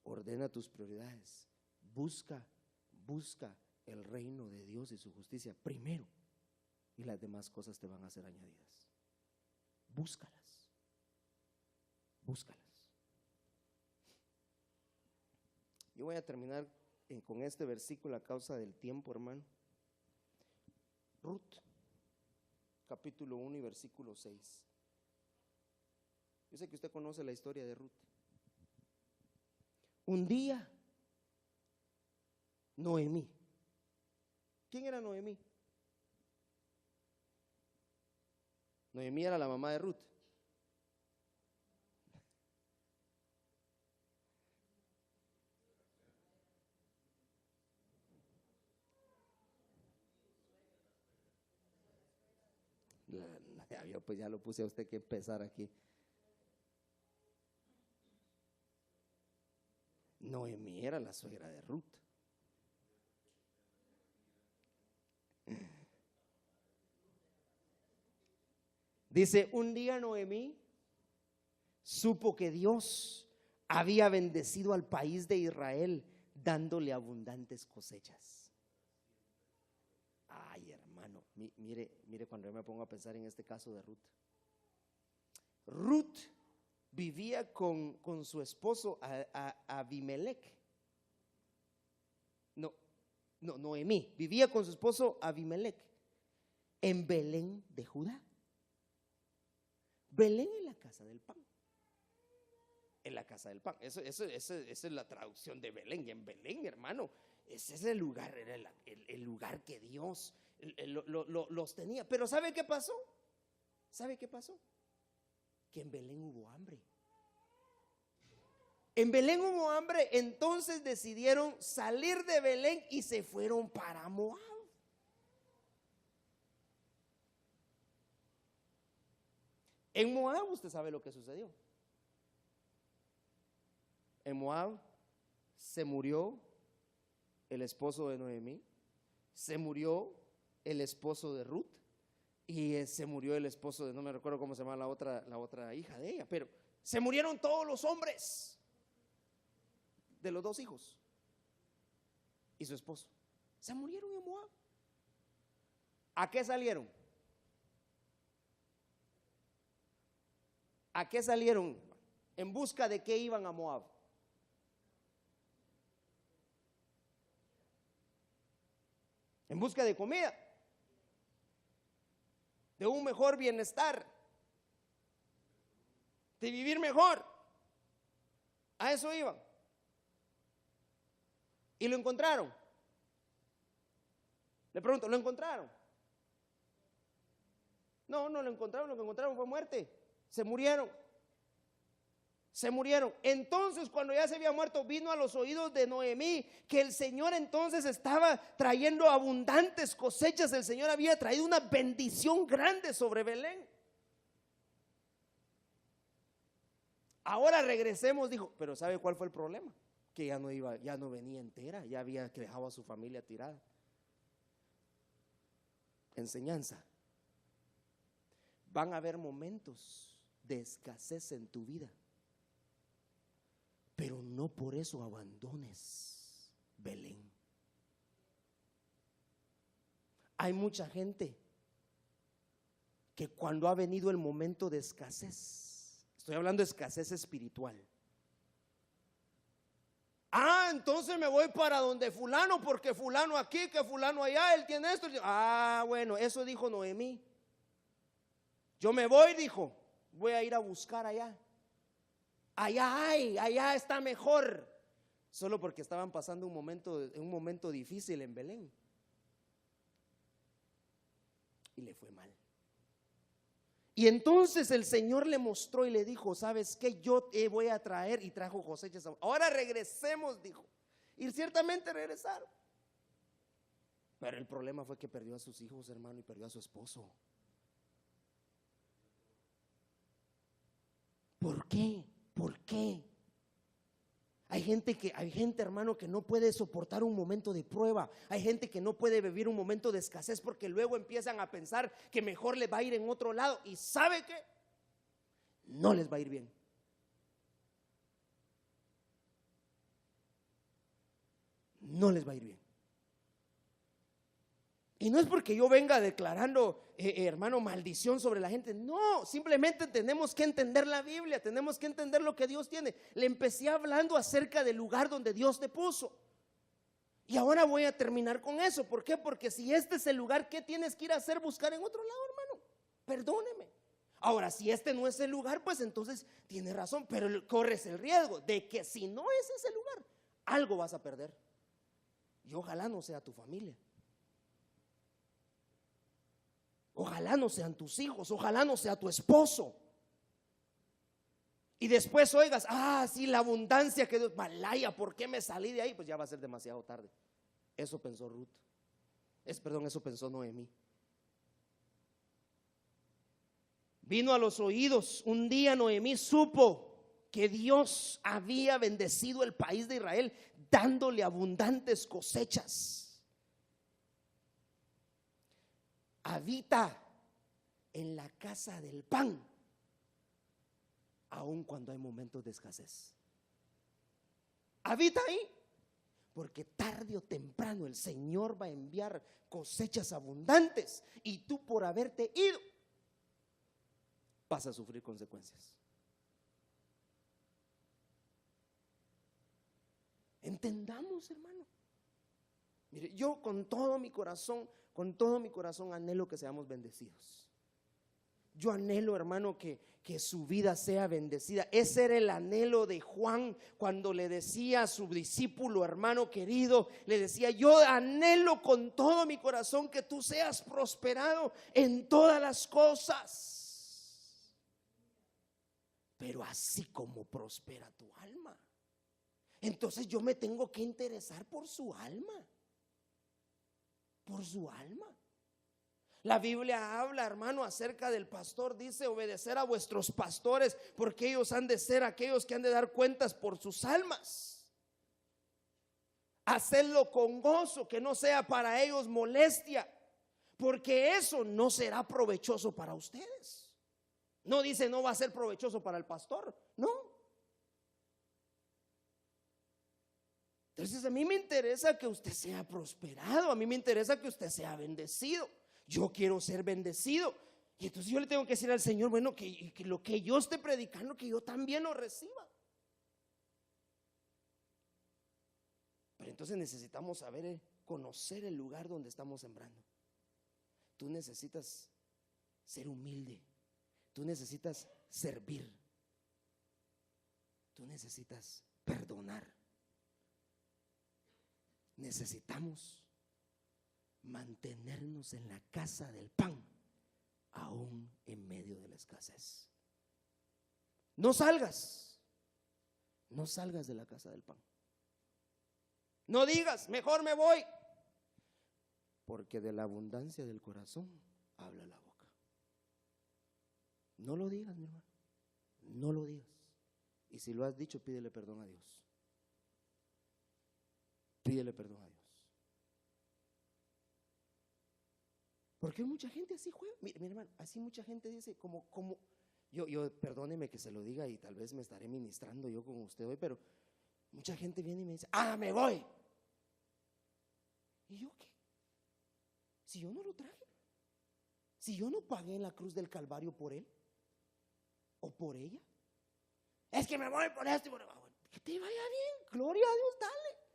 ordena tus prioridades. Busca el reino de Dios y su justicia primero, y las demás cosas te van a ser añadidas. Búscalas. Yo voy a terminar con este versículo a causa del tiempo, hermano. Ruth, capítulo 1 y versículo 6. Yo sé que usted conoce la historia de Ruth. Un día, Noemí. ¿Quién era Noemí? Noemí era la mamá de Ruth. Pues ya lo puse a usted que empezar aquí. Noemí era la suegra de Ruth. Dice: un día Noemí supo que Dios había bendecido al país de Israel dándole abundantes cosechas. hermano, mire cuando yo me pongo a pensar en este caso de Ruth. Ruth vivía con su esposo Abimelech. Noemí vivía con su esposo Abimelech en Belén de Judá. Belén es la casa del pan. En la casa del pan. Esa es la traducción de Belén. Y en Belén, hermano, ese es el lugar, era el lugar que Dios los tenía. Pero ¿sabe qué pasó? ¿Sabe qué pasó? Que en Belén hubo hambre. En Belén hubo hambre, entonces decidieron salir de Belén y se fueron para Moab. En Moab usted sabe lo que sucedió. En Moab se murió el esposo de Noemí, se murió el esposo de Ruth y se murió el esposo de, no me recuerdo cómo se llama la otra hija de ella, pero se murieron todos los hombres de los dos hijos y su esposo. Se murieron en Moab. ¿A qué salieron? ¿A qué salieron? ¿En busca de qué iban a Moab? En busca de comida, de un mejor bienestar, de vivir mejor. A eso iban. Y lo encontraron. Le pregunto, ¿lo encontraron? No lo encontraron, lo que encontraron fue muerte. Se murieron. Entonces, cuando ya se había muerto, vino a los oídos de Noemí que el Señor entonces estaba trayendo abundantes cosechas. El Señor había traído una bendición grande sobre Belén. Ahora regresemos, dijo. Pero ¿sabe cuál fue el problema? Que ya no venía entera, ya había dejado a su familia tirada. Enseñanza. Van a haber momentos de escasez en tu vida, pero no por eso abandones Belén. Hay mucha gente que cuando ha venido el momento de escasez, estoy hablando de escasez espiritual, entonces me voy para donde fulano, porque fulano aquí, que fulano allá, él tiene esto. Bueno, eso dijo Noemí. Yo me voy, dijo, voy a ir a buscar allá. Allá está mejor. Solo porque estaban pasando un momento difícil en Belén. Y le fue mal. Y entonces el Señor le mostró y le dijo, ¿sabes qué? Yo te voy a traer, y trajo cosechas. Ahora regresemos, dijo. Y ciertamente regresaron. Pero el problema fue que perdió a sus hijos, hermano, y perdió a su esposo. ¿Por qué? ¿Por qué? Hay gente, hermano, que no puede soportar un momento de prueba. Hay gente que no puede vivir un momento de escasez porque luego empiezan a pensar que mejor les va a ir en otro lado. ¿Y sabe qué? No les va a ir bien. No les va a ir bien. Y no es porque yo venga declarando, hermano, maldición sobre la gente. No, simplemente tenemos que entender la Biblia, tenemos que entender lo que Dios tiene. Le empecé hablando acerca del lugar donde Dios te puso. Y ahora voy a terminar con eso. ¿Por qué? Porque si este es el lugar, ¿qué tienes que ir a hacer? Buscar en otro lado, hermano. Perdóneme. Ahora, si este no es el lugar, pues entonces tiene razón, pero corres el riesgo de que si no es ese lugar, algo vas a perder. Y ojalá no sea tu familia. Ojalá no sean tus hijos, ojalá no sea tu esposo. Y después oigas, sí, la abundancia que Dios, Malaya, ¿por qué me salí de ahí? Pues ya va a ser demasiado tarde. Eso pensó Ruth. Eso pensó Noemí. Vino a los oídos, un día Noemí supo que Dios había bendecido el país de Israel, dándole abundantes cosechas. Habita en la casa del pan, aun cuando hay momentos de escasez. Habita ahí, porque tarde o temprano el Señor va a enviar cosechas abundantes y tú por haberte ido vas a sufrir consecuencias. Entendamos, hermano. Mire, yo con todo mi corazón anhelo que seamos bendecidos. Yo anhelo, hermano, que su vida sea bendecida. Ese era el anhelo de Juan cuando le decía a su discípulo, hermano querido, le decía: yo anhelo con todo mi corazón que tú seas prosperado en todas las cosas, pero así como prospera tu alma. Entonces yo me tengo que interesar por su alma, por su alma. La Biblia habla, hermano, acerca del pastor. Dice: obedecer a vuestros pastores, porque ellos han de ser aquellos que han de dar cuentas por sus almas. Hacedlo con gozo, que no sea para ellos molestia, porque eso no será provechoso para ustedes. No dice no va a ser provechoso para el pastor, no. Entonces a mí me interesa que usted sea prosperado, a mí me interesa que usted sea bendecido. Yo quiero ser bendecido. Y entonces yo le tengo que decir al Señor: bueno, que lo que yo esté predicando, que yo también lo reciba. Pero entonces necesitamos saber, conocer el lugar donde estamos sembrando. Tú necesitas ser humilde. Tú necesitas servir. Tú necesitas perdonar. Necesitamos mantenernos en la casa del pan, aún en medio de la escasez. No salgas de la casa del pan. No digas: mejor me voy, porque de la abundancia del corazón habla la boca. No lo digas, mi hermano, no lo digas. Y si lo has dicho, pídele perdón a Dios. Pídele perdón a Dios. Porque hay mucha gente así juega. Mire, mi hermano, así mucha gente dice como yo perdóneme que se lo diga, y tal vez me estaré ministrando yo con usted hoy, pero mucha gente viene y me dice: me voy. ¿Y yo qué? Si yo no lo traje, si yo no pagué en la cruz del Calvario por él o por ella. Es que me voy por esto y por eso. Que te vaya bien, gloria a Dios, dale.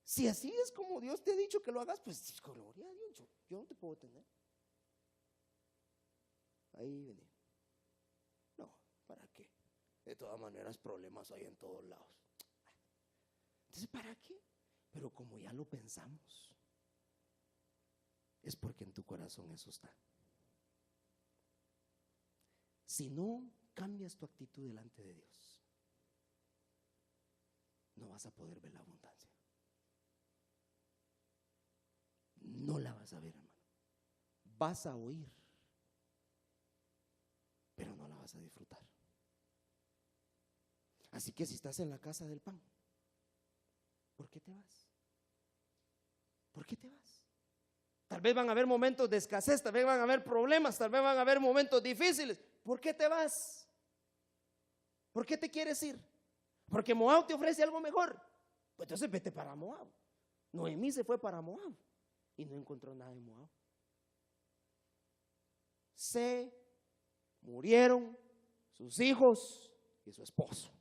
Si así es como Dios te ha dicho que lo hagas, pues gloria a Dios, yo no te puedo tener. Ahí venía. No, ¿para qué? De todas maneras problemas hay en todos lados. Entonces, ¿para qué? Pero como ya lo pensamos, es porque en tu corazón eso está. Si no cambias tu actitud delante de Dios, no vas a poder ver la abundancia. No la vas a ver, hermano. Vas a oír, pero no la vas a disfrutar. Así que si estás en la casa del pan, ¿por qué te vas? ¿Por qué te vas? Tal vez van a haber momentos de escasez, tal vez van a haber problemas, tal vez van a haber momentos difíciles. ¿Por qué te vas? ¿Por qué te quieres ir? Porque Moab te ofrece algo mejor. Pues entonces vete para Moab. Noemí se fue para Moab y no encontró nada en Moab. Se murieron sus hijos y su esposo.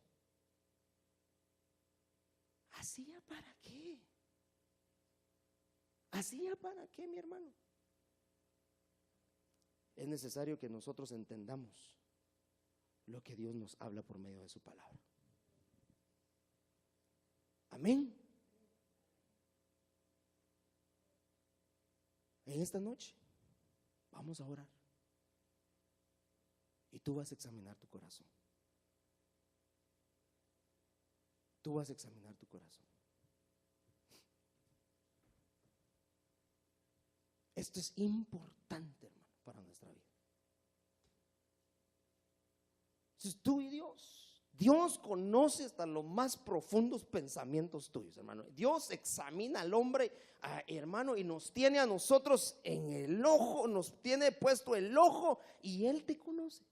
¿Hacía para qué? ¿Hacía para qué, mi hermano? Es necesario que nosotros entendamos lo que Dios nos habla por medio de su palabra. Amén. En esta noche vamos a orar y tú vas a examinar tu corazón. Tú vas a examinar tu corazón. Esto es importante, hermano, para nuestra vida. Entonces, tú y Dios conoce hasta los más profundos pensamientos tuyos, hermano. Dios examina al hombre, hermano, y nos tiene a nosotros en el ojo, nos tiene puesto el ojo, y Él te conoce.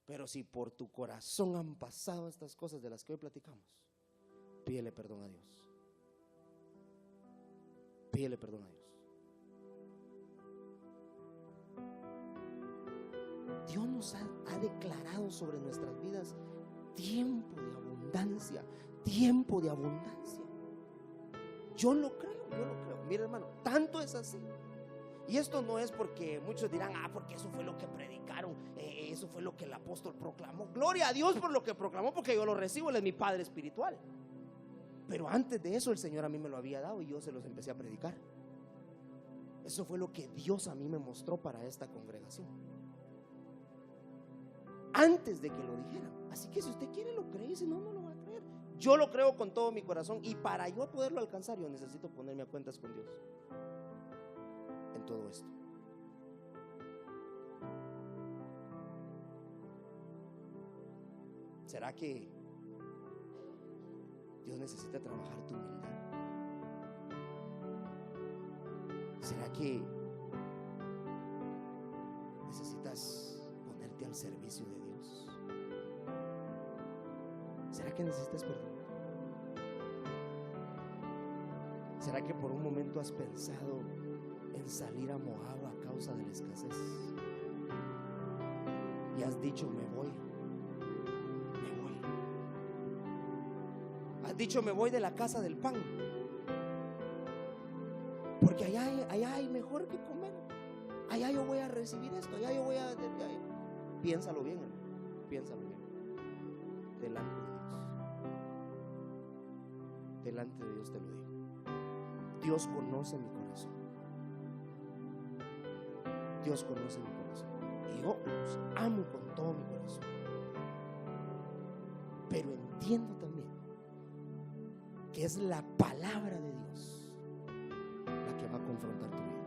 Pero si por tu corazón han pasado estas cosas de las que hoy platicamos, pídele perdón a Dios. Pídele perdón a Dios. Dios nos ha declarado sobre nuestras vidas tiempo de abundancia, tiempo de abundancia. Yo lo creo. Mira, hermano, tanto es así. Y esto no es porque muchos dirán, porque eso fue lo que predicaron, eso fue lo que el apóstol proclamó. Gloria a Dios por lo que proclamó, porque yo lo recibo, él es mi padre espiritual. Pero antes de eso el Señor a mí me lo había dado y yo se los empecé a predicar. Eso fue lo que Dios a mí me mostró para esta congregación, antes de que lo dijeran. Así que si usted quiere lo cree, si no, no lo va a creer. Yo lo creo con todo mi corazón, y para yo poderlo alcanzar yo necesito ponerme a cuentas con Dios en todo esto. ¿Será que Dios necesita trabajar tu humildad? ¿Será que necesitas ponerte al servicio de Dios? ¿Será que necesitas perdón? ¿Será que por un momento has pensado en salir a Moab a causa de la escasez? Y has dicho, me voy. Has dicho, me voy de la casa del pan, porque allá hay mejor que comer. Allá yo voy a recibir esto, allá yo voy a... Piénsalo bien, hermano, piénsalo bien. Delante de Dios te lo digo. Dios conoce mi corazón. Dios conoce mi corazón, y yo los amo con todo mi corazón. Pero entiendo también que es la palabra de Dios la que va a confrontar tu vida.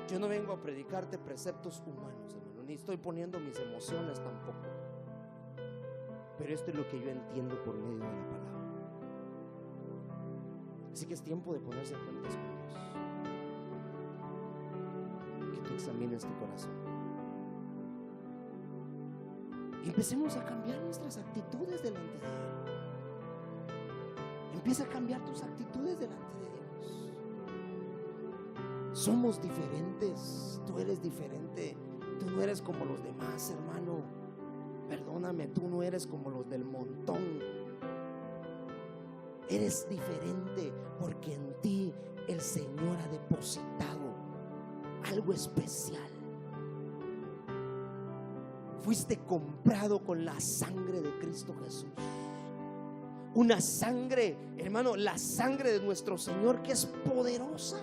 Yo no vengo a predicarte preceptos humanos, hermano, ni estoy poniendo mis emociones tampoco. Pero esto es lo que yo entiendo por medio de la palabra. Así que es tiempo de ponerse a cuentas con Dios. Que tú examines tu corazón y empecemos a cambiar nuestras actitudes delante de Él. Empieza a cambiar tus actitudes delante de Dios. Somos diferentes. Tú eres diferente. Tú no eres como los demás, hermano. Perdóname, tú no eres como los del montón. Eres diferente porque en ti el Señor ha depositado algo especial. Fuiste comprado con la sangre de Cristo Jesús. Una sangre, hermano, la sangre de nuestro Señor, que es poderosa,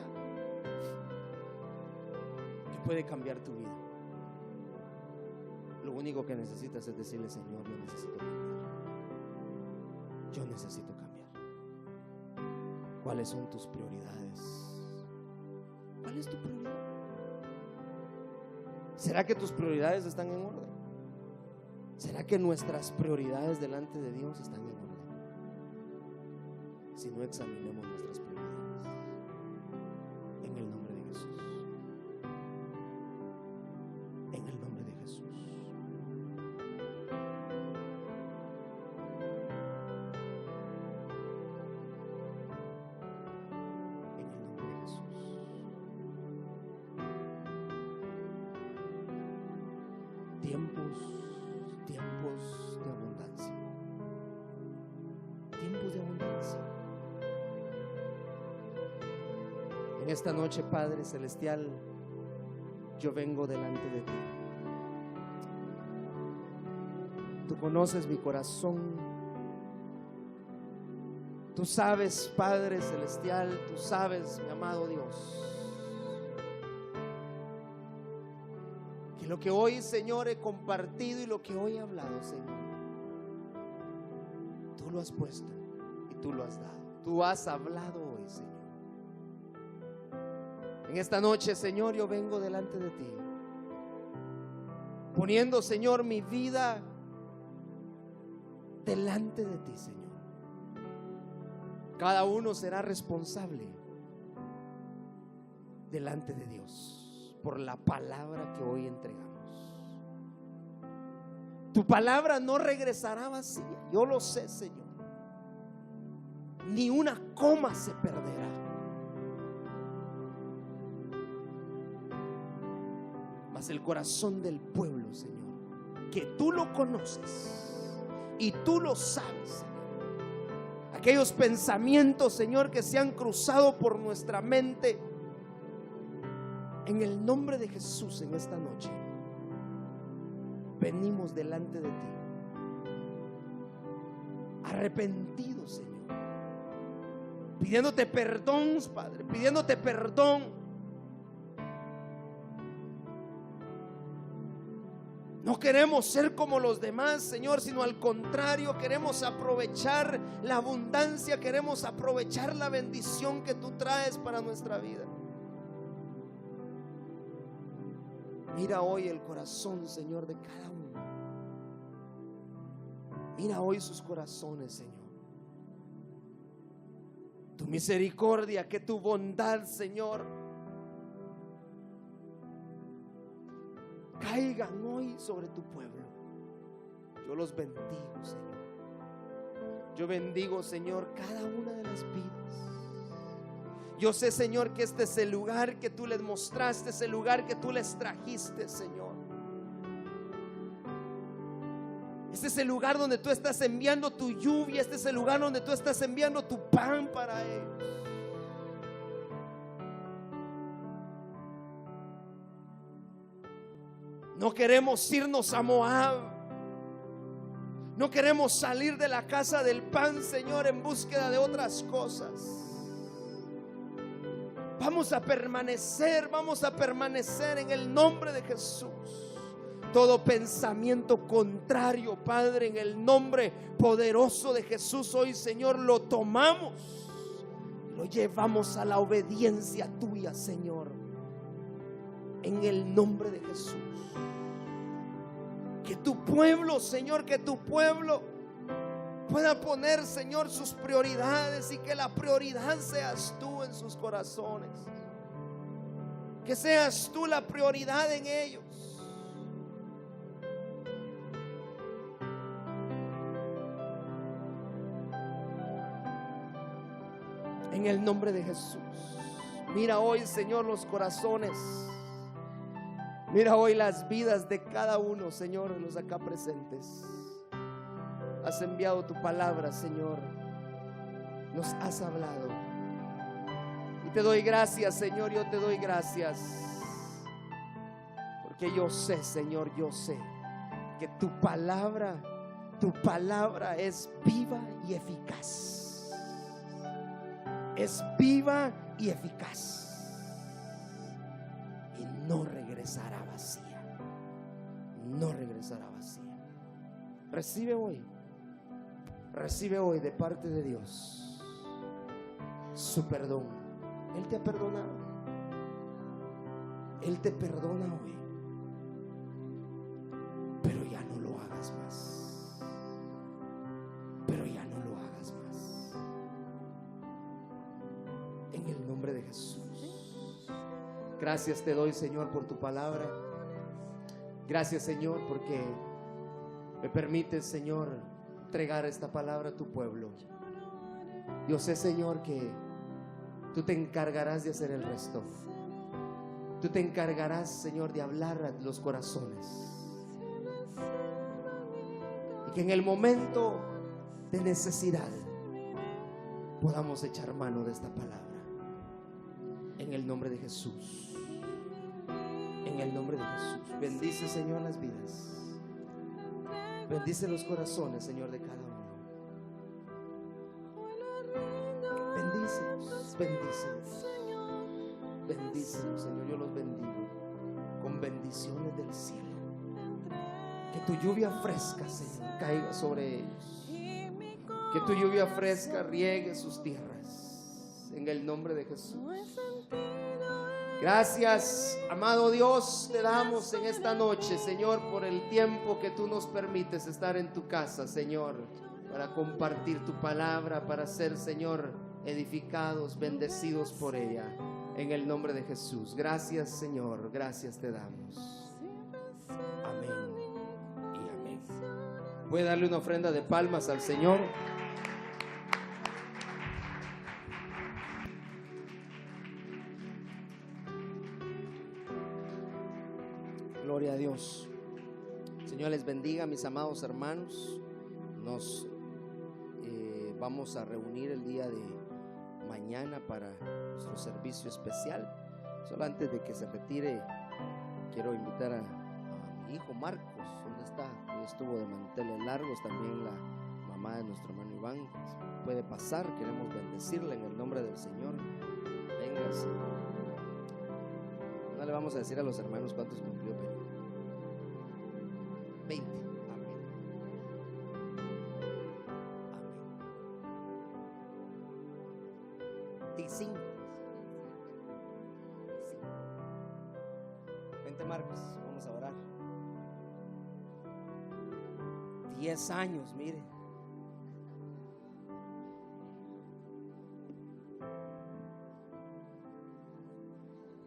que puede cambiar tu vida. Lo único que necesitas es decirle, Señor, yo necesito cambiar. Yo necesito cambiar. ¿Cuáles son tus prioridades? ¿Cuál es tu prioridad? ¿Será que tus prioridades están en orden? ¿Será que nuestras prioridades delante de Dios están en orden? Si no, examinemos nuestras prioridades en el nombre de Jesús. En el nombre de Jesús. En el nombre de Jesús. Tiempos de abundancia. Tiempos de abundancia. En esta noche, Padre Celestial, yo vengo delante de ti. Tú conoces mi corazón. Tú sabes, Padre Celestial, tú sabes, mi amado Dios, que lo que hoy, Señor, he compartido y lo que hoy he hablado, Señor, tú lo has puesto y tú lo has dado. Tú has hablado hoy, Señor. En esta noche, Señor, yo vengo delante de ti, poniendo, Señor, mi vida delante de ti, Señor. Cada uno será responsable delante de Dios por la palabra que hoy entregamos. Tu palabra no regresará vacía. Yo lo sé, Señor. Ni una coma se perderá. Mas el corazón del pueblo, Señor, que tú lo conoces y tú lo sabes, Señor. Aquellos pensamientos, Señor, que se han cruzado por nuestra mente, en el nombre de Jesús, en esta noche venimos delante de ti, arrepentidos, Señor, pidiéndote perdón, Padre, pidiéndote perdón. No queremos ser como los demás, Señor, sino al contrario, queremos aprovechar la abundancia, queremos aprovechar la bendición que tú traes para nuestra vida. Mira hoy el corazón, Señor, de cada uno. Mira hoy sus corazones, Señor. Tu misericordia, que tu bondad, Señor, caigan hoy sobre tu pueblo. Yo los bendigo, Señor. Yo bendigo, Señor, cada una de las vidas. Yo sé, Señor, que este es el lugar que tú les mostraste, es el lugar que tú les trajiste, Señor. Este es el lugar donde tú estás enviando tu lluvia. Este es el lugar donde tú estás enviando tu pan para ellos. No queremos irnos a Moab. No queremos salir de la casa del pan, Señor, en búsqueda de otras cosas. Vamos a permanecer en el nombre de Jesús. Todo pensamiento contrario, Padre, en el nombre poderoso de Jesús, hoy, Señor, lo tomamos, lo llevamos a la obediencia tuya, Señor, en el nombre de Jesús. Que tu pueblo, Señor, que tu pueblo pueda poner, Señor, sus prioridades, y que la prioridad seas tú en sus corazones. Que seas tú la prioridad en ellos. En el nombre de Jesús. Mira hoy, Señor, los corazones. Mira hoy las vidas de cada uno, Señor, de los acá presentes. Has enviado tu palabra, Señor. Nos has hablado. Y te doy gracias, Señor. Yo te doy gracias. Porque yo sé, Señor, yo sé que tu palabra es viva y eficaz. Es viva y eficaz. Y no regresará vacía. No regresará vacía. Recibe hoy de parte de Dios su perdón. Él te ha perdonado. Él te perdona hoy. Pero ya no lo hagas más. Pero ya no lo hagas más. En el nombre de Jesús. Gracias te doy, Señor, por tu palabra. Gracias, Señor, porque me permites, Señor, entregar esta palabra a tu pueblo. Yo sé, Señor, que tú te encargarás de hacer el resto. Tú te encargarás, Señor, de hablar a los corazones. Y que en el momento de necesidad podamos echar mano de esta palabra. En el nombre de Jesús. En el nombre de Jesús. Bendice, Señor, las vidas. Bendice los corazones, Señor, de cada uno. Bendícelos, bendícelos. Bendícelos, Señor. Yo los bendigo con bendiciones del cielo. Que tu lluvia fresca, Señor, caiga sobre ellos. Que tu lluvia fresca riegue sus tierras. En el nombre de Jesús. Gracias, amado Dios, te damos en esta noche, Señor, por el tiempo que tú nos permites estar en tu casa, Señor, para compartir tu palabra, para ser, Señor, edificados, bendecidos por ella, en el nombre de Jesús. Gracias, Señor, gracias te damos. Amén y amén. Puede darle una ofrenda de palmas al Señor. Gloria a Dios. Señor les bendiga, mis amados hermanos. Nos vamos a reunir el día de mañana para nuestro servicio especial. Solo antes de que se retire, quiero invitar a mi hijo Marcos. ¿Dónde está? Hoy estuvo de manteles largos. También la mamá de nuestro hermano Iván. Puede pasar, queremos bendecirle en el nombre del Señor. Véngase. No le vamos a decir a los hermanos cuántos cumplió, pero 20. Amén. Amén. 25. Vente, Marcos, vamos a orar. 10 años, mire.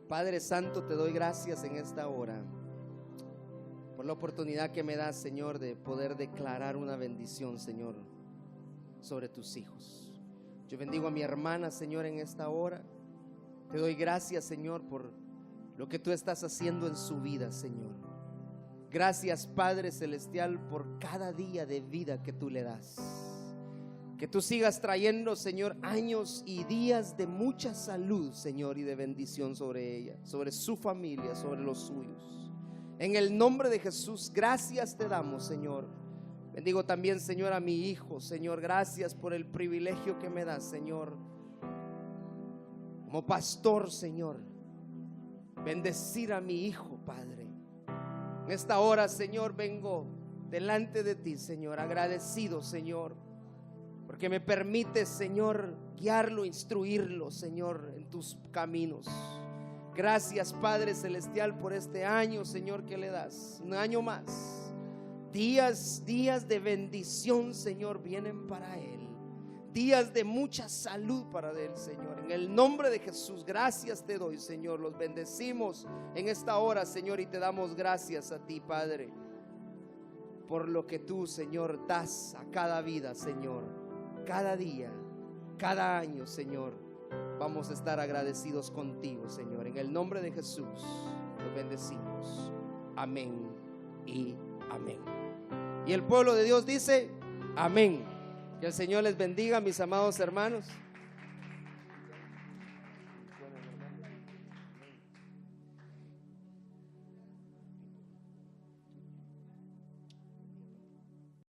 Padre Santo, te doy gracias en esta hora por la oportunidad que me das, Señor, de poder declarar una bendición, Señor, sobre tus hijos. Yo bendigo a mi hermana, Señor, en esta hora. Te doy gracias, Señor, por lo que tú estás haciendo en su vida, Señor. Gracias, Padre Celestial, por cada día de vida que tú le das. Que tú sigas trayendo, Señor, años y días de mucha salud, Señor, y de bendición sobre ella, sobre su familia, sobre los suyos. En el nombre de Jesús, gracias te damos, Señor. Bendigo también, Señor, a mi hijo, Señor. Gracias por el privilegio que me das, Señor, como pastor, Señor. Bendecir a mi hijo, Padre. En esta hora, Señor, vengo delante de ti, Señor, agradecido, Señor, porque me permites, Señor, guiarlo, instruirlo, Señor, en tus caminos. Gracias, Padre Celestial, por este año, Señor, que le das. Un año más. Días de bendición, Señor, vienen para él. Días de mucha salud para él, Señor. En el nombre de Jesús, gracias te doy, Señor. Los bendecimos en esta hora, Señor, y te damos gracias a ti, Padre, por lo que tú, Señor, das a cada vida, Señor. Cada día, cada año, Señor, vamos a estar agradecidos contigo, Señor. En el nombre de Jesús, los bendecimos. Amén y amén. Y el pueblo de Dios dice: amén. Que el Señor les bendiga, mis amados hermanos.